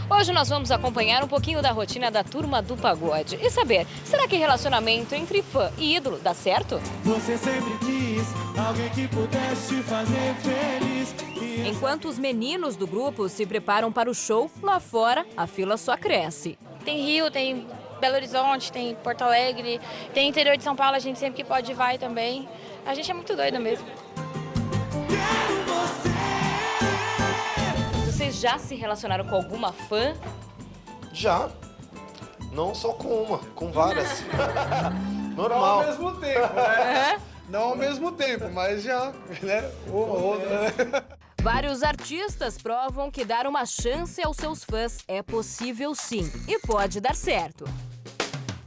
Hoje nós vamos acompanhar um pouquinho da rotina da Turma do Pagode e saber, será que relacionamento entre fã e ídolo dá certo? Você sempre quis alguém que pudesse te fazer feliz. Enquanto os meninos do grupo se preparam para o show, lá fora a fila só cresce. Tem Rio, tem Belo Horizonte, tem Porto Alegre, tem interior de São Paulo, a gente sempre que pode vai também. A gente é muito doido mesmo. Vocês já se relacionaram com alguma fã? Já. Não só com uma, com várias. Não Normal. ao mesmo tempo, né? Não ao mesmo tempo, mas já, né? Uma ou outra, né? Vários artistas provam que dar uma chance aos seus fãs é possível sim e pode dar certo.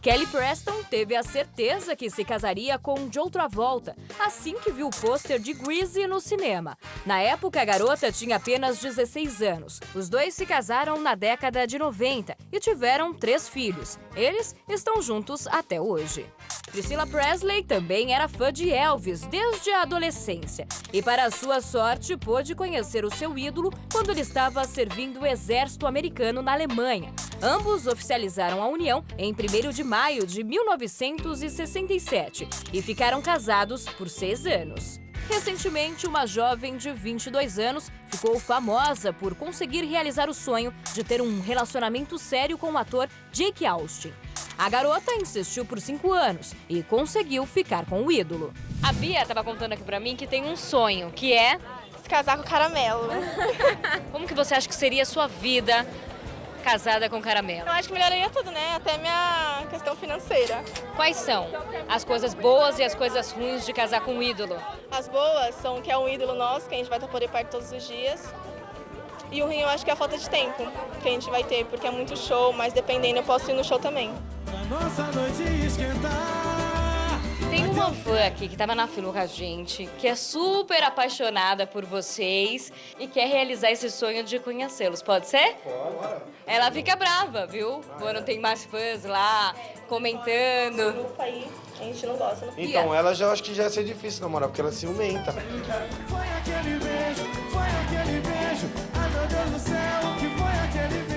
Kelly Preston teve a certeza que se casaria com John Travolta assim que viu o pôster de Grease no cinema. Na época, a garota tinha apenas 16 anos. Os dois se casaram na década de 90 e tiveram 3 filhos. Eles estão juntos até hoje. Priscilla Presley também era fã de Elvis desde a adolescência. E, para sua sorte, pôde conhecer o seu ídolo quando ele estava servindo o exército americano na Alemanha. Ambos oficializaram a união em 1º de maio de 1967 e ficaram casados por 6 anos. Recentemente, uma jovem de 22 anos ficou famosa por conseguir realizar o sonho de ter um relacionamento sério com o ator Jake Austin. A garota insistiu por 5 anos e conseguiu ficar com o ídolo. A Bia estava contando aqui pra mim que tem um sonho, que é... Se casar com Caramelo. Como que você acha que seria a sua vida casada com Caramelo? Eu acho que melhoraria tudo, né? Até minha questão financeira. Quais são as coisas boas e as coisas ruins de casar com um ídolo? As boas são que é um ídolo nosso, que a gente vai estar por perto todos os dias. E o ruim eu acho que é a falta de tempo que a gente vai ter, porque é muito show, mas dependendo eu posso ir no show também. Pra nossa noite esquentar. Tem uma fã aqui que estava na fila com a gente, que é super apaixonada por vocês e quer realizar esse sonho de conhecê-los. Pode ser? Pode. Ela fica brava, viu? Quando tem mais fãs lá, comentando. Grupo aí, a gente não gosta. Não Então, ela já acho que já ia ser difícil namorar, porque ela é ciumenta. Foi aquele beijo, foi aquele beijo. Ai meu Deus do céu, que foi aquele beijo.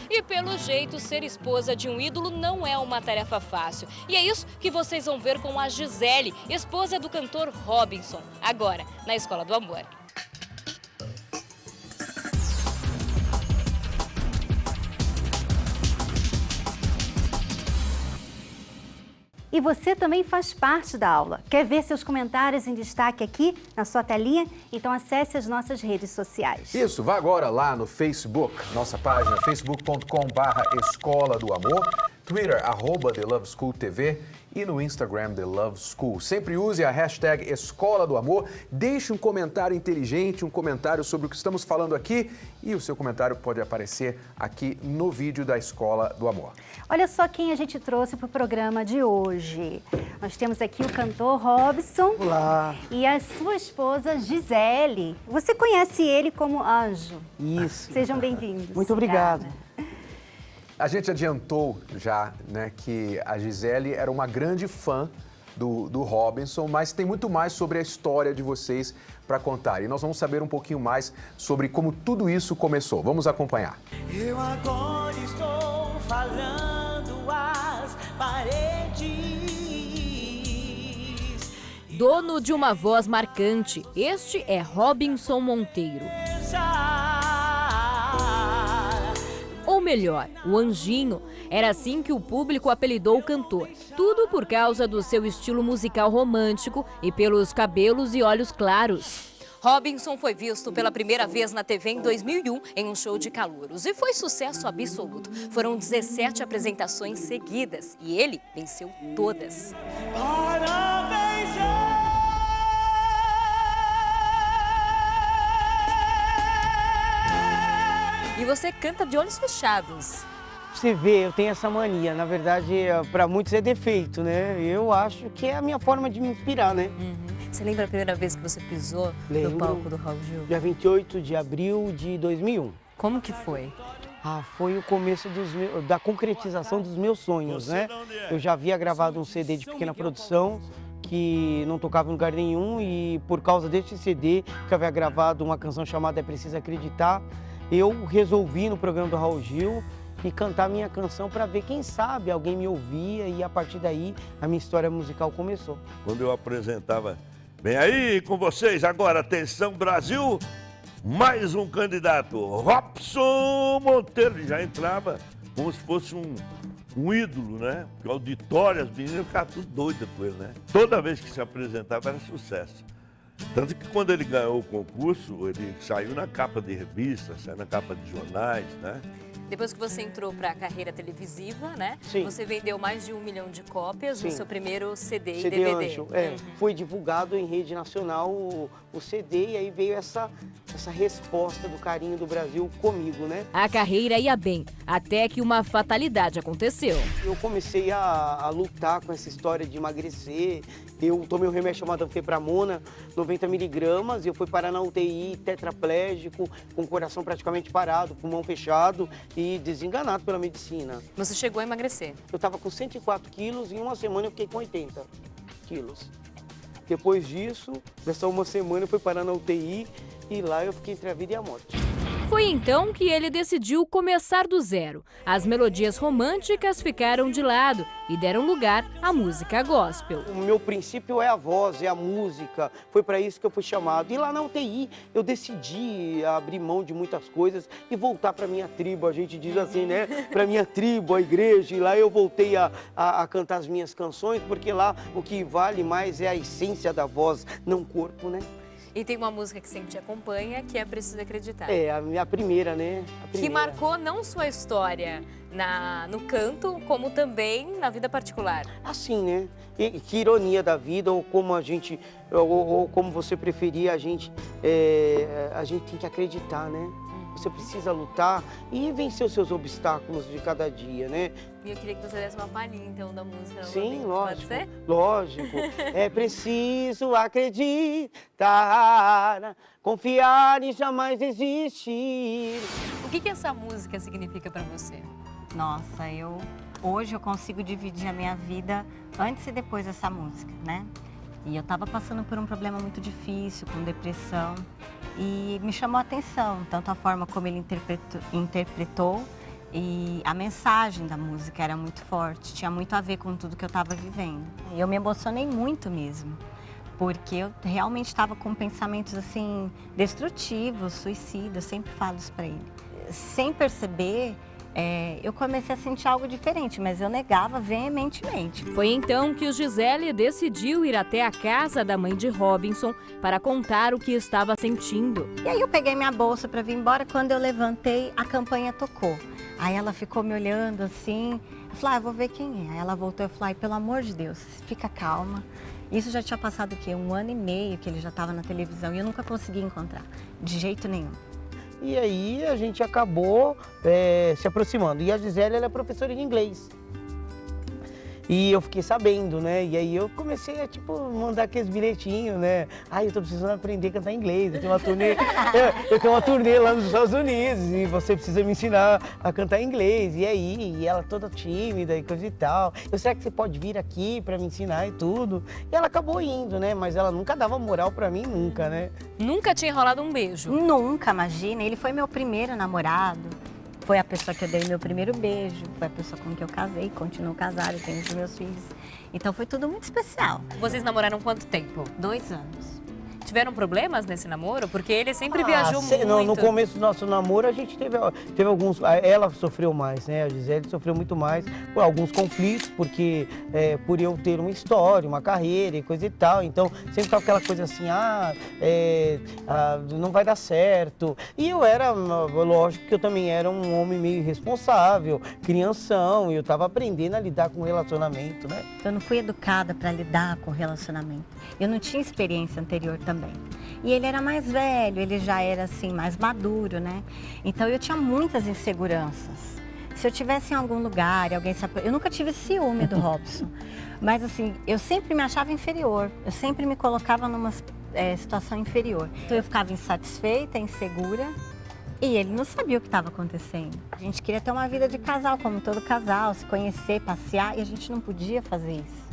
E pelo jeito, ser esposa de um ídolo não é uma tarefa fácil. E é isso que vocês vão ver com a Gisele, esposa do cantor Robinson, agora na Escola do Amor. E você também faz parte da aula. Quer ver seus comentários em destaque aqui na sua telinha? Então acesse as nossas redes sociais. Isso, vá agora lá no Facebook, nossa página facebook.com/Escola do Amor, Twitter, @TheLoveSchoolTV e no Instagram, The Love School. Sempre use a hashtag Escola do Amor, deixe um comentário inteligente, um comentário sobre o que estamos falando aqui e o seu comentário pode aparecer aqui no vídeo da Escola do Amor. Olha só quem a gente trouxe para o programa de hoje. Nós temos aqui o cantor Robson. Olá. E a sua esposa Gisele. Você conhece ele como Anjo. Isso. Sejam bem-vindos. Muito obrigado. A gente adiantou já, né, que a Gisele era uma grande fã do Robinson, mas tem muito mais sobre a história de vocês para contar. E nós vamos saber um pouquinho mais sobre como tudo isso começou. Vamos acompanhar. Eu agora estou falando às paredes. Dono de uma voz marcante, este é Robinson Monteiro. Ou melhor, o Anjinho. Era assim que o público apelidou o cantor. Tudo por causa do seu estilo musical romântico e pelos cabelos e olhos claros. Robinson foi visto pela primeira vez na TV em 2001 em um show de calouros e foi sucesso absoluto. Foram 17 apresentações seguidas e ele venceu todas. E você canta de olhos fechados. Você vê, eu tenho essa mania. Na verdade, para muitos é defeito, né? Eu acho que é a minha forma de me inspirar, né? Você lembra a primeira vez que você pisou no palco do Raul Gil? Dia 28 de abril de 2001. Como que foi? Foi o começo da concretização dos meus sonhos, né? Eu já havia gravado um CD de pequena produção que não tocava em lugar nenhum e por causa desse CD que eu havia gravado uma canção chamada É Preciso Acreditar, eu resolvi no programa do Raul Gil e cantar minha canção para ver, quem sabe, alguém me ouvia e a partir daí a minha história musical começou. Quando eu apresentava, vem aí com vocês agora, atenção Brasil, mais um candidato, Robson Monteiro, ele já entrava como se fosse um ídolo, né? O auditório, as meninas ficavam tudo doidas com ele, né? Toda vez que se apresentava era sucesso. Tanto que quando ele ganhou o concurso, ele saiu na capa de revistas, saiu na capa de jornais, né? Depois que você entrou para a carreira televisiva, né? Sim. Você vendeu mais de 1 milhão de cópias Sim. no seu primeiro CD e CD DVD. Anjo, foi divulgado em rede nacional o CD e aí veio essa resposta do carinho do Brasil comigo, né? A carreira ia bem, até que uma fatalidade aconteceu. Eu comecei a lutar com essa história de emagrecer. Eu tomei um remédio chamado Anfepramona, 90 miligramas, e eu fui parar na UTI, tetraplégico, com o coração praticamente parado, pulmão fechado e desenganado pela medicina. Você chegou a emagrecer? Eu estava com 104 quilos e em uma semana eu fiquei com 80 quilos. Depois disso, nessa uma semana eu fui parar na UTI e lá eu fiquei entre a vida e a morte. Foi então que ele decidiu começar do zero. As melodias românticas ficaram de lado e deram lugar à música gospel. O meu princípio é a voz, é a música. Foi para isso que eu fui chamado. E lá na UTI eu decidi abrir mão de muitas coisas e voltar para minha tribo. A gente diz assim, né? Para minha tribo, a igreja. E lá eu voltei a cantar as minhas canções, porque lá o que vale mais é a essência da voz, não o corpo, né? E tem uma música que sempre te acompanha, que é Preciso Acreditar. É, a minha primeira, né? Que marcou não só a história no canto, como também na vida particular. Assim, né? E que ironia da vida, ou como a gente, ou como você preferir, a gente tem que acreditar, né? Você precisa lutar e vencer os seus obstáculos de cada dia, né? E eu queria que você desse uma palhinha, então, da música. Sim, lógico. Pode ser? Lógico. É preciso acreditar, confiar e jamais desistir. O que essa música significa para você? Nossa, hoje eu consigo dividir a minha vida antes e depois dessa música, né? E eu estava passando por um problema muito difícil, com depressão, e me chamou a atenção, tanto a forma como ele interpretou e a mensagem da música era muito forte, tinha muito a ver com tudo que eu estava vivendo. E eu me emocionei muito mesmo, porque eu realmente estava com pensamentos assim destrutivos, suicidas, eu sempre falo isso para ele. Sem perceber, eu comecei a sentir algo diferente, mas eu negava veementemente. Foi então que o Gisele decidiu ir até a casa da mãe de Robinson para contar o que estava sentindo. E aí eu peguei minha bolsa para vir embora, quando eu levantei, a campanha tocou. Aí ela ficou me olhando assim, eu falei, eu vou ver quem é. Aí ela voltou e falou, pelo amor de Deus, fica calma. Isso já tinha passado o quê? 1 ano e meio que ele já estava na televisão e eu nunca consegui encontrar, de jeito nenhum. E aí a gente acabou se aproximando. E a Gisele, ela é professora de inglês. E eu fiquei sabendo, né? E aí eu comecei a, mandar aqueles bilhetinhos, né? Eu tô precisando aprender a cantar inglês. Eu tenho uma turnê, eu tenho uma turnê lá nos Estados Unidos e você precisa me ensinar a cantar inglês. E aí, e ela toda tímida e coisa e tal. Será que você pode vir aqui pra me ensinar e tudo? E ela acabou indo, né? Mas ela nunca dava moral pra mim, nunca, né? Nunca tinha rolado um beijo? Nunca, imagina. Ele foi meu primeiro namorado. Foi a pessoa que eu dei meu primeiro beijo, foi a pessoa com quem eu casei, continuo casada, tenho os meus filhos. Então foi tudo muito especial. Vocês namoraram quanto tempo? 2 anos. Tiveram problemas nesse namoro? Porque ele sempre viajou muito. No começo do nosso namoro, a gente teve alguns... Ela sofreu mais, né? A Gisele sofreu muito mais por alguns conflitos, porque por eu ter uma história, uma carreira e coisa e tal. Então, sempre tava aquela coisa assim, não vai dar certo. E eu era, lógico que eu também era um homem meio irresponsável, crianção, e eu tava aprendendo a lidar com o relacionamento, né? Eu não fui educada para lidar com o relacionamento. Eu não tinha experiência anterior também. E ele era mais velho, ele já era assim, mais maduro, né? Então eu tinha muitas inseguranças. Se eu tivesse em algum lugar, eu nunca tive ciúme do Robson. Mas assim, eu sempre me achava inferior. Eu sempre me colocava numa situação inferior. Então eu ficava insatisfeita, insegura. E ele não sabia o que estava acontecendo. A gente queria ter uma vida de casal, como todo casal, se conhecer, passear. E a gente não podia fazer isso.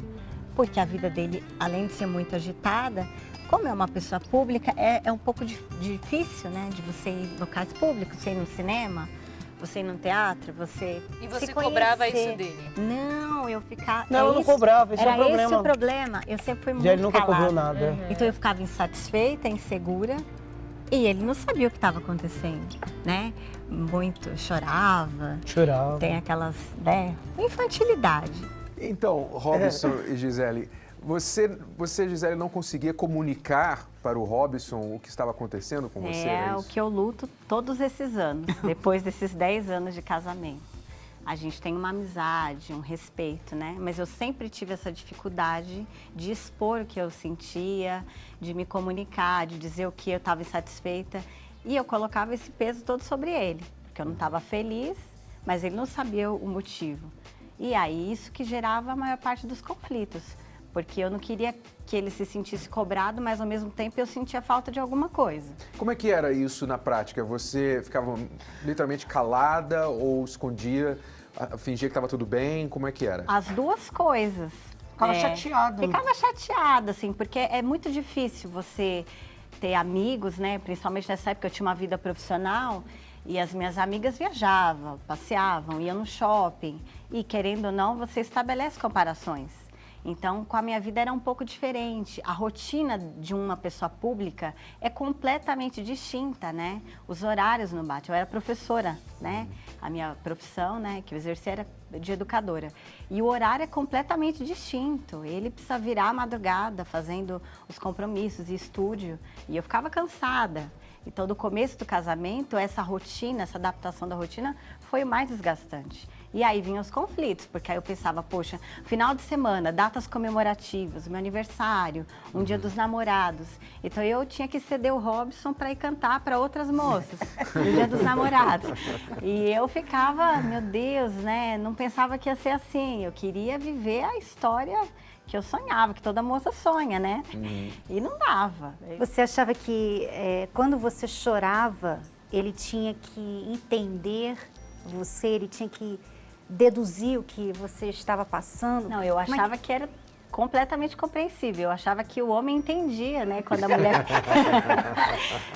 Porque a vida dele, além de ser muito agitada, como é uma pessoa pública, é um pouco difícil, né? De você ir em locais públicos, você ir no cinema, você ir no teatro, você E você se cobrava conhecer. isso dele? Não, eu ficava... Não, eu não cobrava, esse é o Era problema. esse o problema. Eu sempre fui muito Ele nunca calada. cobrou nada. Então eu ficava insatisfeita, insegura. E ele não sabia o que estava acontecendo, né? Muito chorava. Chorava. Tem aquelas, né? Infantilidade. Então, Robson e Gisele, você, Gisele, não conseguia comunicar para o Robson o que estava acontecendo com você? É era o isso? que eu luto todos esses anos, depois desses 10 anos de casamento. A gente tem uma amizade, um respeito, né? Mas eu sempre tive essa dificuldade de expor o que eu sentia, de me comunicar, de dizer o que eu estava insatisfeita. E eu colocava esse peso todo sobre ele, porque eu não estava feliz, mas ele não sabia o motivo. E aí isso que gerava a maior parte dos conflitos, porque eu não queria que ele se sentisse cobrado, mas ao mesmo tempo eu sentia falta de alguma coisa. Como é que era isso na prática? Você ficava literalmente calada ou escondia, fingia que estava tudo bem? Como é que era? As duas coisas. Ficava chateada. Ficava chateada, assim, porque é muito difícil você ter amigos, né? Principalmente nessa época eu tinha uma vida profissional e as minhas amigas viajavam, passeavam, iam no shopping. E querendo ou não, você estabelece comparações. Então, com a minha vida era um pouco diferente. A rotina de uma pessoa pública é completamente distinta, né? Os horários não batem. Eu era professora, né? A minha profissão, né, que eu exerci era de educadora. E o horário é completamente distinto. Ele precisa virar à madrugada fazendo os compromissos e estúdio. E eu ficava cansada. Então, do começo do casamento, essa rotina, essa adaptação da rotina foi o mais desgastante. E aí vinham os conflitos, porque aí eu pensava, poxa, final de semana, datas comemorativas, meu aniversário, um dia dos namorados. Então eu tinha que ceder o Robson para ir cantar para outras moças, no dia dos namorados. E eu ficava, meu Deus, né, não pensava que ia ser assim. Eu queria viver a história que eu sonhava, que toda moça sonha, né? E não dava. Você achava que quando você chorava, ele tinha que entender você, ele tinha que deduzir o que você estava passando? Não, eu achava que era completamente compreensível. Eu achava que o homem entendia, né? Quando a mulher...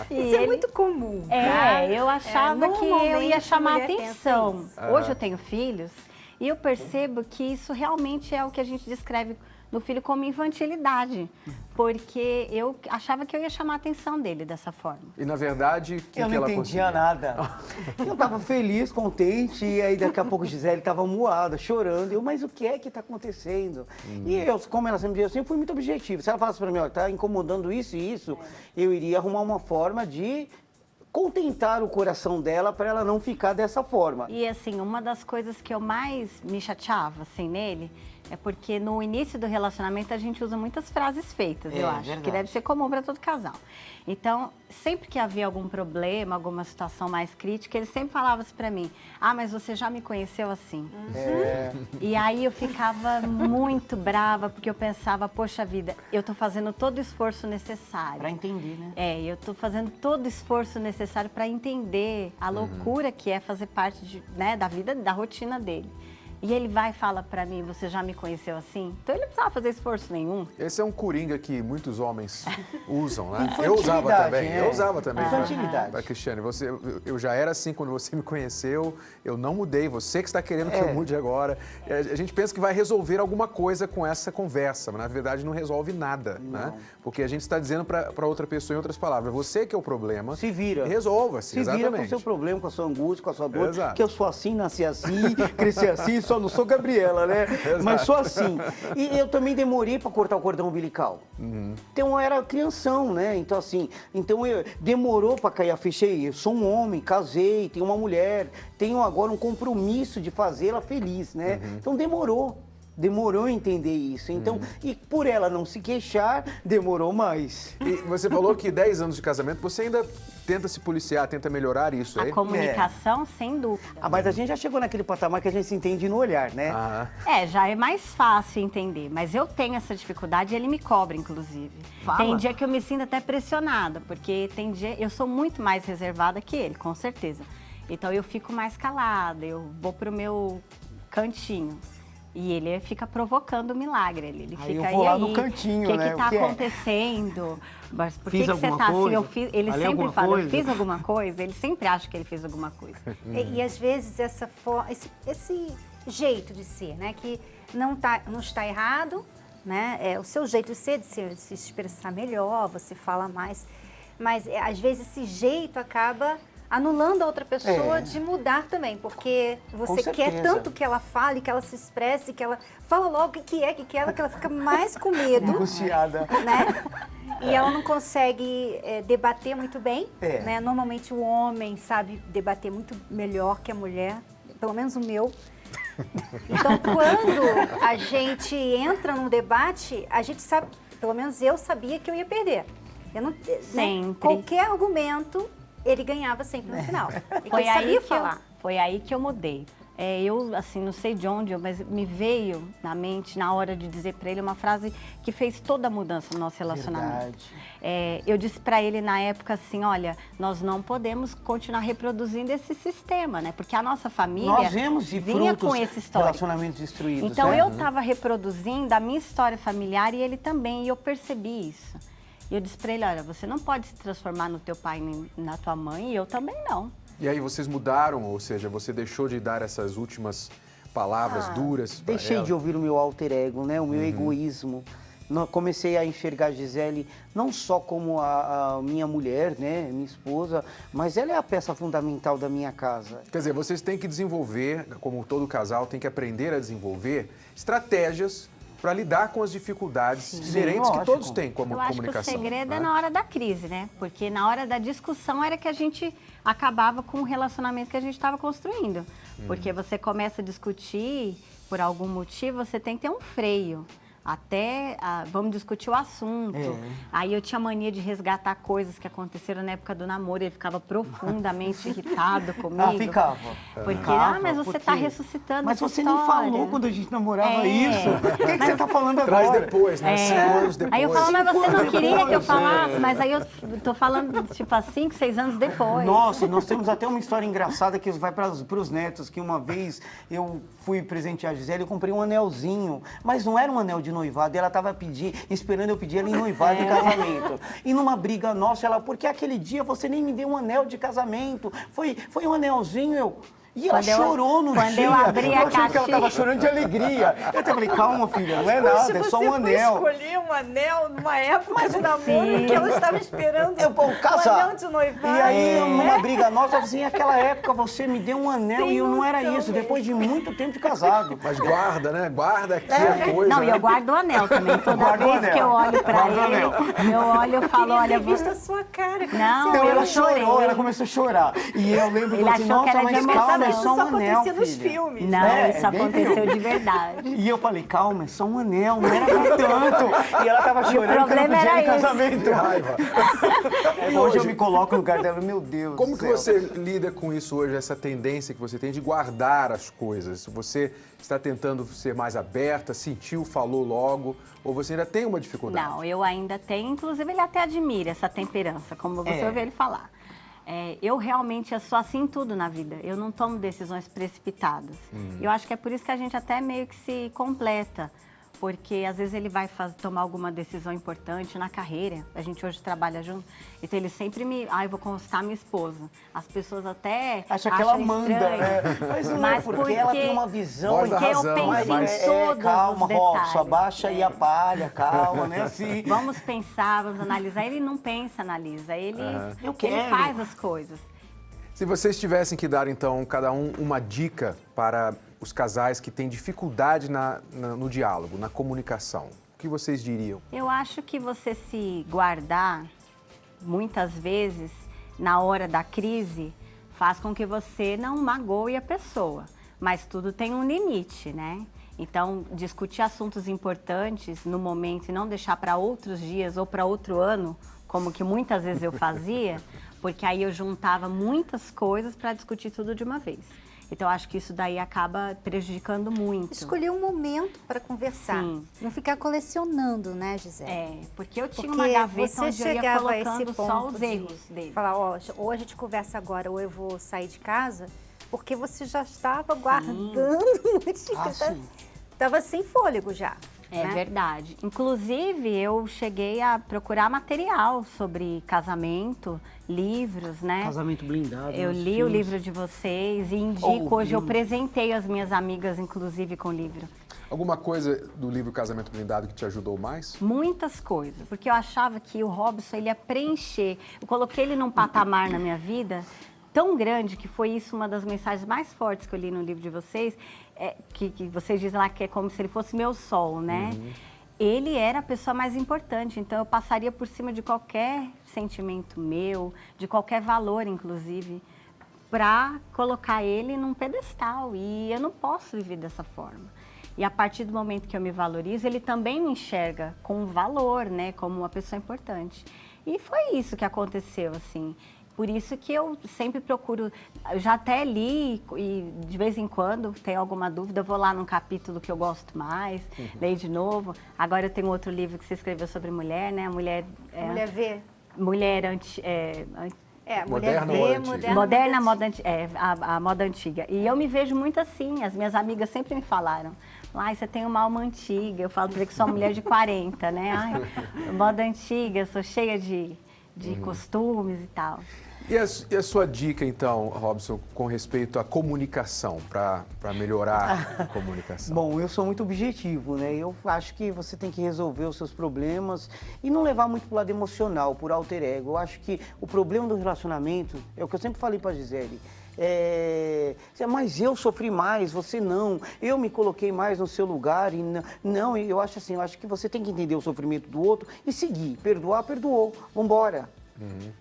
Isso é muito comum. Tá? Eu achava que eu ia chamar atenção. Ah. Hoje eu tenho filhos e eu percebo que isso realmente é o que a gente descreve no filho como infantilidade, porque eu achava que eu ia chamar a atenção dele dessa forma. E na verdade, que eu que não ela entendia conseguia? nada. Eu estava feliz, contente, e aí daqui a pouco Gisele estava moada, chorando. Eu, mas o que é que está acontecendo? E eu, como ela sempre dizia, eu sempre fui muito objetivo. Se ela falasse para mim, ó, tá incomodando isso e isso, eu iria arrumar uma forma de contentar o coração dela para ela não ficar dessa forma. E assim, uma das coisas que eu mais me chateava assim nele é porque no início do relacionamento a gente usa muitas frases feitas, eu acho, verdade. que deve ser comum para todo casal. Então, sempre que havia algum problema, alguma situação mais crítica, ele sempre falava assim para mim: ah, mas você já me conheceu assim. E aí eu ficava muito brava, porque eu pensava, poxa vida, eu tô fazendo todo o esforço necessário. Para entender, né? Eu tô fazendo todo o esforço necessário para entender a loucura que é fazer parte da vida, da rotina dele. E ele vai e fala pra mim, você já me conheceu assim? Então ele não precisava fazer esforço nenhum. Esse é um coringa que muitos homens usam, né? Infantilidade, Eu usava também, é. eu usava também. Infantilidade. Tá, Cristiane, eu já era assim quando você me conheceu, eu não mudei, você que está querendo que eu mude agora. A gente pensa que vai resolver alguma coisa com essa conversa, mas na verdade não resolve nada, né? Porque a gente está dizendo para outra pessoa, em outras palavras, você que é o problema. Se vira. Resolva-se, Se exatamente. vira com o seu problema, com a sua angústia, com a sua dor. Exato. Que eu sou assim, nasci assim, cresci assim, só não sou Gabriela, né? Exato. Mas sou assim. E eu também demorei para cortar o cordão umbilical. Então eu era crianção, né? Então assim, demorou para cair a ficha aí. Eu sou um homem, casei, tenho uma mulher, tenho agora um compromisso de fazê-la feliz, né? Então demorou a entender isso. Então, e por ela não se queixar, demorou mais. E você falou que 10 anos de casamento, você ainda tenta se policiar, tenta melhorar isso aí? A comunicação, sem dúvida. Mas a gente já chegou naquele patamar que a gente se entende no olhar, né? Já é mais fácil entender, mas eu tenho essa dificuldade e ele me cobra, inclusive. Fala. Tem dia que eu me sinto até pressionada, porque tem dia, eu sou muito mais reservada que ele, com certeza. Então eu fico mais calada, eu vou pro meu cantinho. E ele fica provocando o milagre. Ele Aí fica eu vou lá aí, no cantinho, o né? que tá O que é? acontecendo? Mas por Fiz que você alguma tá assim? coisa? Ele Falei sempre alguma fala, coisa? eu fiz alguma coisa. Ele sempre acha que ele fez alguma coisa. E às vezes esse jeito de ser, né? Que não está errado, né? É o seu jeito de ser, de se expressar melhor, você fala mais. Mas às vezes esse jeito acaba anulando a outra pessoa de mudar também, porque você quer tanto que ela fale, que ela se expresse, que ela fala logo o que ela fica mais com medo. Angustiada. Né? E ela não consegue debater muito bem, né? Normalmente o homem sabe debater muito melhor que a mulher, pelo menos o meu. Então, quando a gente entra num debate, a gente sabe, pelo menos eu sabia que eu ia perder. Eu não, Sempre. Né? Qualquer argumento, ele ganhava sempre no final. E Foi ele aí sabia que falar. foi aí que eu mudei. Eu, assim, não sei de onde, mas me veio na mente, na hora de dizer para ele, uma frase que fez toda a mudança no nosso relacionamento. Eu disse para ele na época assim, olha, nós não podemos continuar reproduzindo esse sistema, né? Porque a nossa família Nós vemos de vinha frutos, com esse histórico. relacionamentos destruídos. Então né? eu estava reproduzindo a minha história familiar e ele também, e eu percebi isso. E eu disse para ele, olha, você não pode se transformar no teu pai nem na tua mãe, e eu também não. E aí vocês mudaram, ou seja, você deixou de dar essas últimas palavras duras para Deixei ela? de ouvir o meu alter ego, né? O meu egoísmo. Comecei a enxergar a Gisele não só como a minha mulher, né, minha esposa, mas ela é a peça fundamental da minha casa. Quer dizer, vocês têm que desenvolver, como todo casal, tem que aprender a desenvolver estratégias para lidar com as dificuldades inerentes que todos têm como eu acho comunicação. que o segredo né? é na hora da crise, né? Porque na hora da discussão era que a gente acabava com o relacionamento que a gente estava construindo. Porque você começa a discutir, por algum motivo, você tem que ter um freio. Vamos discutir o assunto. Aí eu tinha mania de resgatar coisas que aconteceram na época do namoro. Ele ficava profundamente irritado comigo. Ficava. Porque, mas você está ressuscitando Mas essa você história. nem falou quando a gente namorava isso. O que você está falando agora? Traz depois, né? 5 anos depois. Aí eu falo, mas você não queria que eu falasse. Mas aí eu tô falando, tipo, há 5, 6 anos depois. Nossa, nós temos até uma história engraçada que vai para os netos, que uma vez eu fui presentear a Gisele, eu comprei um anelzinho, mas não era um anel de noivado, ela estava esperando eu pedir ela em noivado e casamento. E numa briga nossa, ela, porque aquele dia você nem me deu um anel de casamento, foi um anelzinho, E ela chorou no dia. Quando eu abri a achei que ela estava chorando de alegria. Eu até falei, calma, filha, não é nada, é só um anel. Você escolher um anel numa época de namoro que ela estava esperando casar. um anel de noivado. E aí, numa briga nossa, assim, naquela época você me deu um anel e eu não era isso, depois de muito tempo de casado. Mas guarda, né? Guarda aqui a coisa. Não, e eu guardo o anel também. Toda vez que eu olho pra ele, eu olho e falo, olha... visto a sua cara. Não, então, eu ela chorei. chorou, ela começou a chorar. E eu lembro que eu falei, nossa, mas calma, é só um anel, filha. Nos filmes. Não, isso aconteceu de verdade. E eu falei, calma, é só um anel, não era pra tanto. E ela tava chorando que eu não problema podia era ir em casamento. Que raiva. Hoje eu me coloco no lugar dela, meu Deus Como do que céu. você lida com isso hoje, essa tendência que você tem de guardar as coisas? Você está tentando ser mais aberta, sentiu, falou logo, ou você ainda tem uma dificuldade? Não, eu ainda tenho, inclusive ele até admira essa temperança, como você ouviu ele falar. Eu realmente sou assim em tudo na vida, eu não tomo decisões precipitadas. Eu acho que é por isso que a gente até meio que se completa, porque às vezes ele vai tomar alguma decisão importante na carreira, a gente hoje trabalha junto, então ele sempre eu vou consultar minha esposa. As pessoas até Acha que ela manda, estranho, mas não mas é porque ela tem uma visão. Porque eu penso em todos calma, os detalhes. só baixa e apalha, calma, né? Assim. Vamos pensar, vamos analisar. Ele não pensa, analisa, ele quero. faz as coisas. Se vocês tivessem que dar, então, cada um uma dica para os casais que têm dificuldade no diálogo, na comunicação, o que vocês diriam? Eu acho que você se guardar, muitas vezes, na hora da crise, faz com que você não magoe a pessoa. Mas tudo tem um limite, né? Então, discutir assuntos importantes no momento e não deixar para outros dias ou para outro ano, como que muitas vezes eu fazia, porque aí eu juntava muitas coisas para discutir tudo de uma vez. Então, acho que isso daí acaba prejudicando muito. Escolher um momento para conversar. Sim. Não ficar colecionando, né, Gisele? Porque eu tinha uma gaveta onde eu ia colocando só os erros dele. Falar, ou a gente conversa agora, ou eu vou sair de casa, porque você já estava guardando um monte de coisa. estava sem fôlego já. É né? verdade. Inclusive, eu cheguei a procurar material sobre casamento, livros, né? Casamento blindado. Eu li o livro de vocês e indico. Hoje eu presenteio as minhas amigas, inclusive, com o livro. Alguma coisa do livro Casamento Blindado que te ajudou mais? Muitas coisas, porque eu achava que o Robson, ele ia preencher. Eu coloquei ele num patamar na minha vida tão grande, que foi isso uma das mensagens mais fortes que eu li no livro de vocês, que vocês dizem lá que é como se ele fosse meu sol, né? Ele era a pessoa mais importante, então eu passaria por cima de qualquer sentimento meu, de qualquer valor, inclusive, para colocar ele num pedestal. E eu não posso viver dessa forma. E a partir do momento que eu me valorizo, ele também me enxerga com valor, né? Como uma pessoa importante. E foi isso que aconteceu, assim. Por isso que eu sempre procuro, eu já até li e de vez em quando tem alguma dúvida, eu vou lá num capítulo que eu gosto mais, leio de novo. Agora eu tenho outro livro que você escreveu sobre mulher, né? Mulher V. Mulher Moderna Mulher ou V, antiga? moderna, a moda antiga. E eu me vejo muito assim, as minhas amigas sempre me falaram, você tem uma alma antiga. Eu falo pra você que sou uma mulher de 40, né? Ai, moda antiga, sou cheia de costumes e tal. E a sua dica, então, Robson, com respeito à comunicação, para melhorar a comunicação? Bom, eu sou muito objetivo, né? Eu acho que você tem que resolver os seus problemas e não levar muito pro lado emocional, por alter ego. Eu acho que o problema do relacionamento, é o que eu sempre falei pra Gisele, mas eu sofri mais, você não. Eu me coloquei mais no seu lugar e não, eu acho assim, eu acho que você tem que entender o sofrimento do outro e seguir. Perdoar, perdoou. Vambora.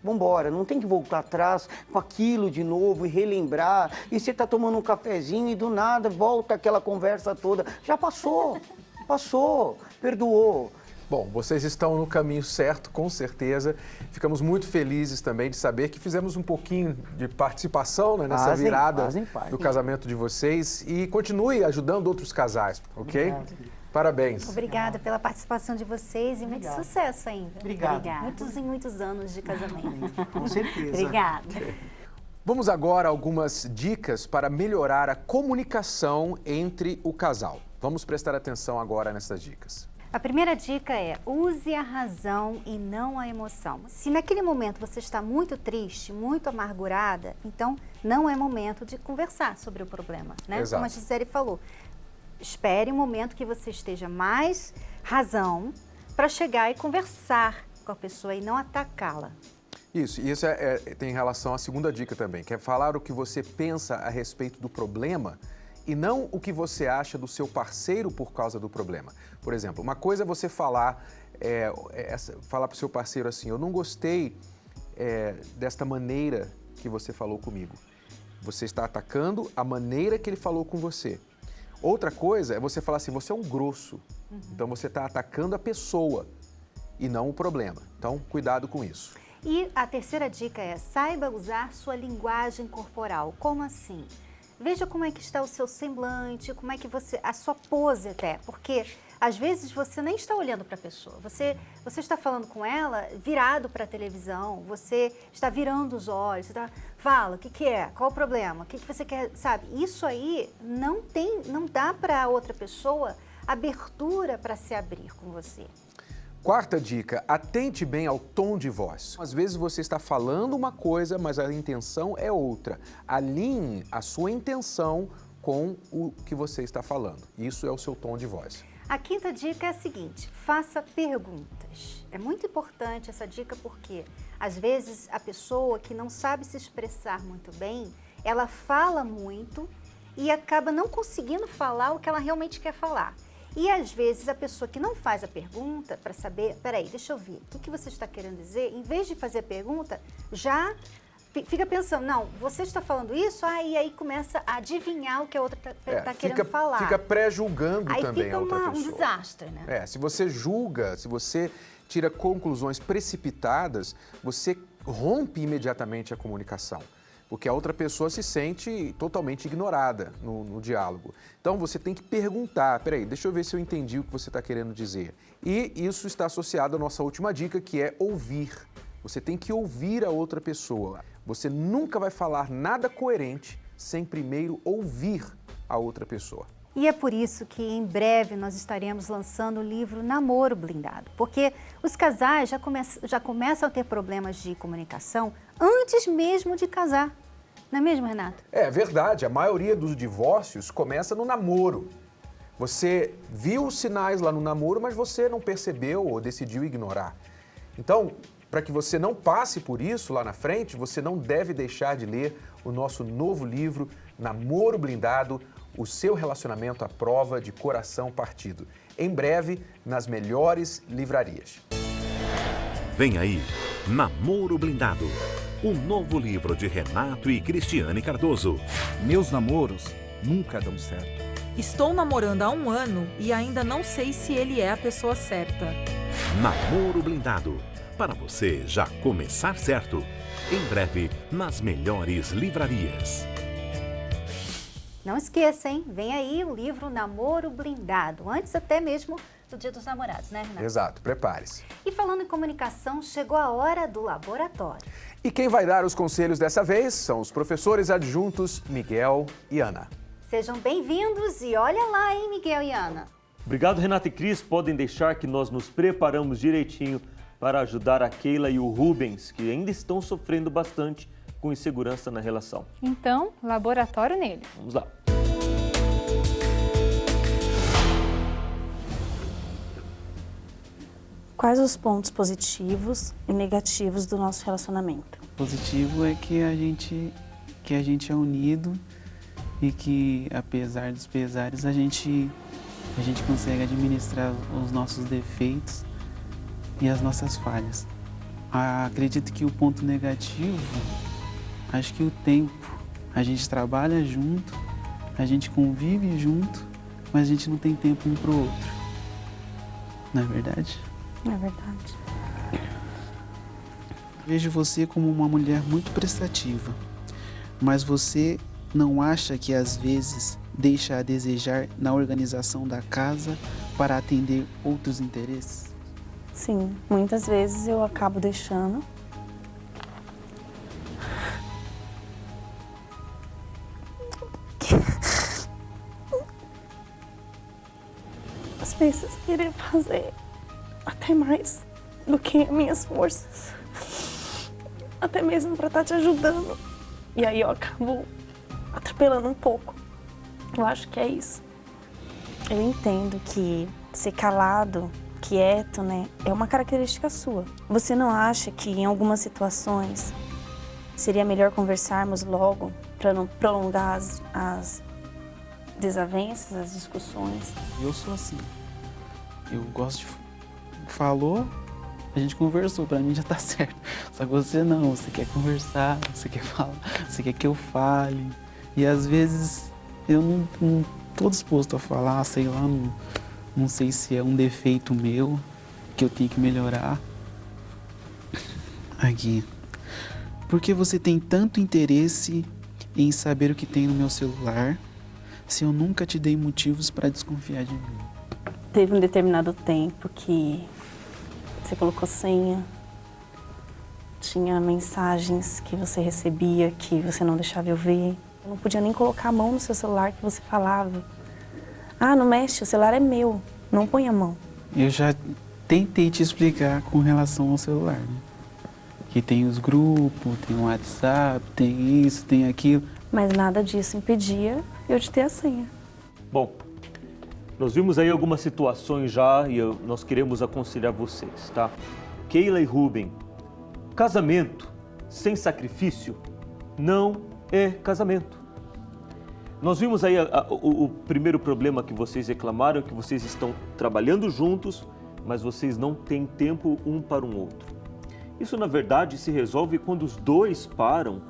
Vambora, não tem que voltar atrás com aquilo de novo e relembrar. E você tá tomando um cafezinho e do nada volta aquela conversa toda. Já passou, perdoou. Bom, vocês estão no caminho certo, com certeza. Ficamos muito felizes também de saber que fizemos um pouquinho de participação, né, nessa virada do casamento de vocês. E continue ajudando outros casais, ok? Obrigado. Parabéns. Obrigada pela participação de vocês e muito sucesso ainda. Obrigado. Muitos e muitos anos de casamento. Com certeza. Obrigada. Vamos agora a algumas dicas para melhorar a comunicação entre o casal. Vamos prestar atenção agora nessas dicas. A primeira dica é: use a razão e não a emoção. Se naquele momento você está muito triste, muito amargurada, então não é momento de conversar sobre o problema, né? Exato. Como a Gisele falou, espere um momento que você esteja mais razão para chegar e conversar com a pessoa e não atacá-la. Isso tem relação à segunda dica também, que é falar o que você pensa a respeito do problema e não o que você acha do seu parceiro por causa do problema. Por exemplo, uma coisa é você falar para o seu parceiro assim: eu não gostei desta maneira que você falou comigo. Você está atacando a maneira que ele falou com você. Outra coisa é você falar assim: você é um grosso. Então você está atacando a pessoa e não o problema. Então, cuidado com isso. E a terceira dica é: saiba usar sua linguagem corporal. Como assim? Veja como é que está o seu semblante, como é que a sua pose até, porque às vezes você nem está olhando para a pessoa, você está falando com ela virado para a televisão, você está virando os olhos, fala, o que é, qual o problema, o que você quer, sabe? Isso aí não dá para a outra pessoa abertura para se abrir com você. Quarta dica: atente bem ao tom de voz. Às vezes você está falando uma coisa, mas a intenção é outra. Alinhe a sua intenção com o que você está falando. Isso é o seu tom de voz. A quinta dica é a seguinte: faça perguntas. É muito importante essa dica porque, às vezes, a pessoa que não sabe se expressar muito bem, ela fala muito e acaba não conseguindo falar o que ela realmente quer falar. E, às vezes, a pessoa que não faz a pergunta para saber, peraí, deixa eu ver, o que você está querendo dizer? Em vez de fazer a pergunta, já fica pensando, não, você está falando isso? E aí começa a adivinhar o que a outra está querendo falar. Fica pré-julgando também a outra pessoa. Aí fica um desastre, né? Se você julga, se você tira conclusões precipitadas, você rompe imediatamente a comunicação. Porque a outra pessoa se sente totalmente ignorada no diálogo. Então você tem que perguntar, peraí, deixa eu ver se eu entendi o que você está querendo dizer. E isso está associado à nossa última dica, que é ouvir. Você tem que ouvir a outra pessoa. Você nunca vai falar nada coerente sem primeiro ouvir a outra pessoa. E é por isso que em breve nós estaremos lançando o livro Namoro Blindado, porque os casais já começam a ter problemas de comunicação antes mesmo de casar. Não é mesmo, Renato? É verdade, a maioria dos divórcios começa no namoro. Você viu os sinais lá no namoro, mas você não percebeu ou decidiu ignorar. Então, para que você não passe por isso lá na frente, você não deve deixar de ler o nosso novo livro, Namoro Blindado, o seu relacionamento à prova de coração partido. Em breve, nas melhores livrarias. Vem aí, Namoro Blindado, o novo livro de Renato e Cristiane Cardoso. Meus namoros nunca dão certo. Estou namorando há 1 ano e ainda não sei se ele é a pessoa certa. Namoro Blindado, para você já começar certo. Em breve, nas melhores livrarias. Não esqueça, hein? Vem aí o livro Namoro Blindado, antes até mesmo do Dia dos Namorados, né, Renato? Exato, prepare-se. E falando em comunicação, chegou a hora do laboratório. E quem vai dar os conselhos dessa vez são os professores adjuntos Miguel e Ana. Sejam bem-vindos e olha lá, hein, Miguel e Ana. Obrigado, Renato e Cris. Podem deixar que nós nos preparamos direitinho para ajudar a Keila e o Rubens, que ainda estão sofrendo bastante com insegurança na relação. Então, laboratório neles. Vamos lá. Quais os pontos positivos e negativos do nosso relacionamento? Positivo é que a gente é unido e que, apesar dos pesares, a gente consegue administrar os nossos defeitos e as nossas falhas. Acredito que o ponto negativo, acho que o tempo. A gente trabalha junto, a gente convive junto, mas a gente não tem tempo um para o outro. Não é verdade? É verdade. Vejo você como uma mulher muito prestativa, mas você não acha que às vezes deixa a desejar na organização da casa para atender outros interesses? Sim, muitas vezes eu acabo deixando. Às vezes querer fazer até mais do que as minhas forças, até mesmo para estar te ajudando. E aí eu acabo atropelando um pouco. Eu acho que é isso. Eu entendo que ser calado, quieto, né, é uma característica sua. Você não acha que em algumas situações seria melhor conversarmos logo para não prolongar as desavenças, as discussões? Eu sou assim. Eu gosto de... Falou, a gente conversou, pra mim já tá certo. Só que você não, você quer conversar, você quer falar, você quer que eu fale. E às vezes eu não tô disposto a falar, sei lá, não sei se é um defeito meu que eu tenho que melhorar. Aqui. Por que você tem tanto interesse em saber o que tem no meu celular se eu nunca te dei motivos para desconfiar de mim? Teve um determinado tempo que você colocou senha, tinha mensagens que você recebia que você não deixava eu ver. Eu não podia nem colocar a mão no seu celular que você falava. Ah, não mexe, o celular é meu, não põe a mão. Eu já tentei te explicar com relação ao celular, né? Que tem os grupos, tem o WhatsApp, tem isso, tem aquilo. Mas nada disso impedia eu de ter a senha. Bom, nós vimos aí algumas situações já e nós queremos aconselhar vocês, tá? Keila e Rubem, casamento sem sacrifício não é casamento. Nós vimos aí o primeiro problema que vocês reclamaram, que vocês estão trabalhando juntos, mas vocês não têm tempo um para o outro. Isso, na verdade, se resolve quando os dois param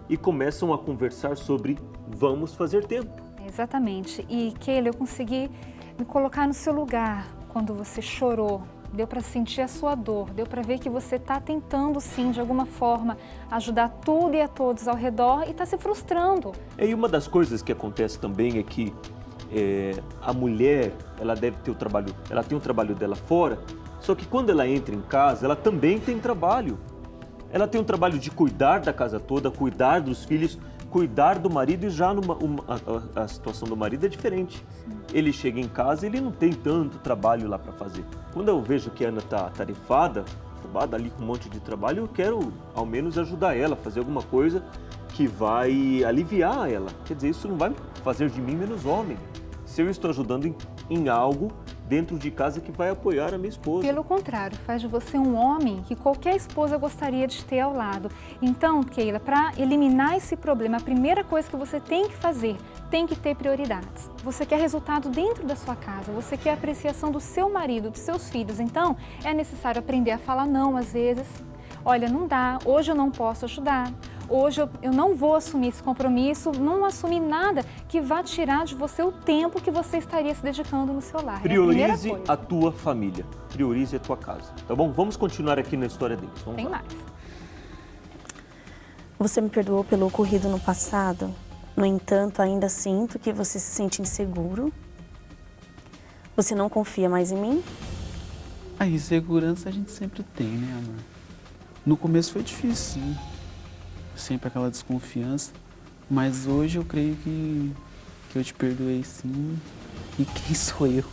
e começam a conversar sobre vamos fazer tempo. Exatamente. E, Keila, eu consegui me colocar no seu lugar quando você chorou. Deu para sentir a sua dor, deu para ver que você está tentando, sim, de alguma forma, ajudar tudo e a todos ao redor e está se frustrando. E uma das coisas que acontece também é que a mulher, ela deve ter o trabalho, ela tem o trabalho dela fora, só que quando ela entra em casa, ela também tem trabalho. Ela tem um trabalho de cuidar da casa toda, cuidar dos filhos, cuidar do marido e já a situação do marido é diferente. Ele chega em casa e ele não tem tanto trabalho lá para fazer. Quando eu vejo que a Ana está tarefada, ali com um monte de trabalho, eu quero ao menos ajudar ela, fazer alguma coisa que vai aliviar ela. Quer dizer, isso não vai fazer de mim menos homem. Se eu estou ajudando em algo dentro de casa que vai apoiar a minha esposa. Pelo contrário, faz de você um homem que qualquer esposa gostaria de ter ao lado. Então, Keila, para eliminar esse problema, a primeira coisa que você tem que fazer, tem que ter prioridades. Você quer resultado dentro da sua casa, você quer apreciação do seu marido, dos seus filhos. Então, é necessário aprender a falar não às vezes. Olha, não dá, hoje eu não posso ajudar. Hoje eu não vou assumir esse compromisso, não assumir nada que vá tirar de você o tempo que você estaria se dedicando no seu lar. Priorize a tua família, priorize a tua casa, tá bom? Vamos continuar aqui na história deles. Tem mais. Você me perdoou pelo ocorrido no passado, no entanto, ainda sinto que você se sente inseguro. Você não confia mais em mim? A insegurança a gente sempre tem, né, amor? No começo foi difícil, sim. Sempre aquela desconfiança, mas hoje eu creio que eu te perdoei sim. E quem sou eu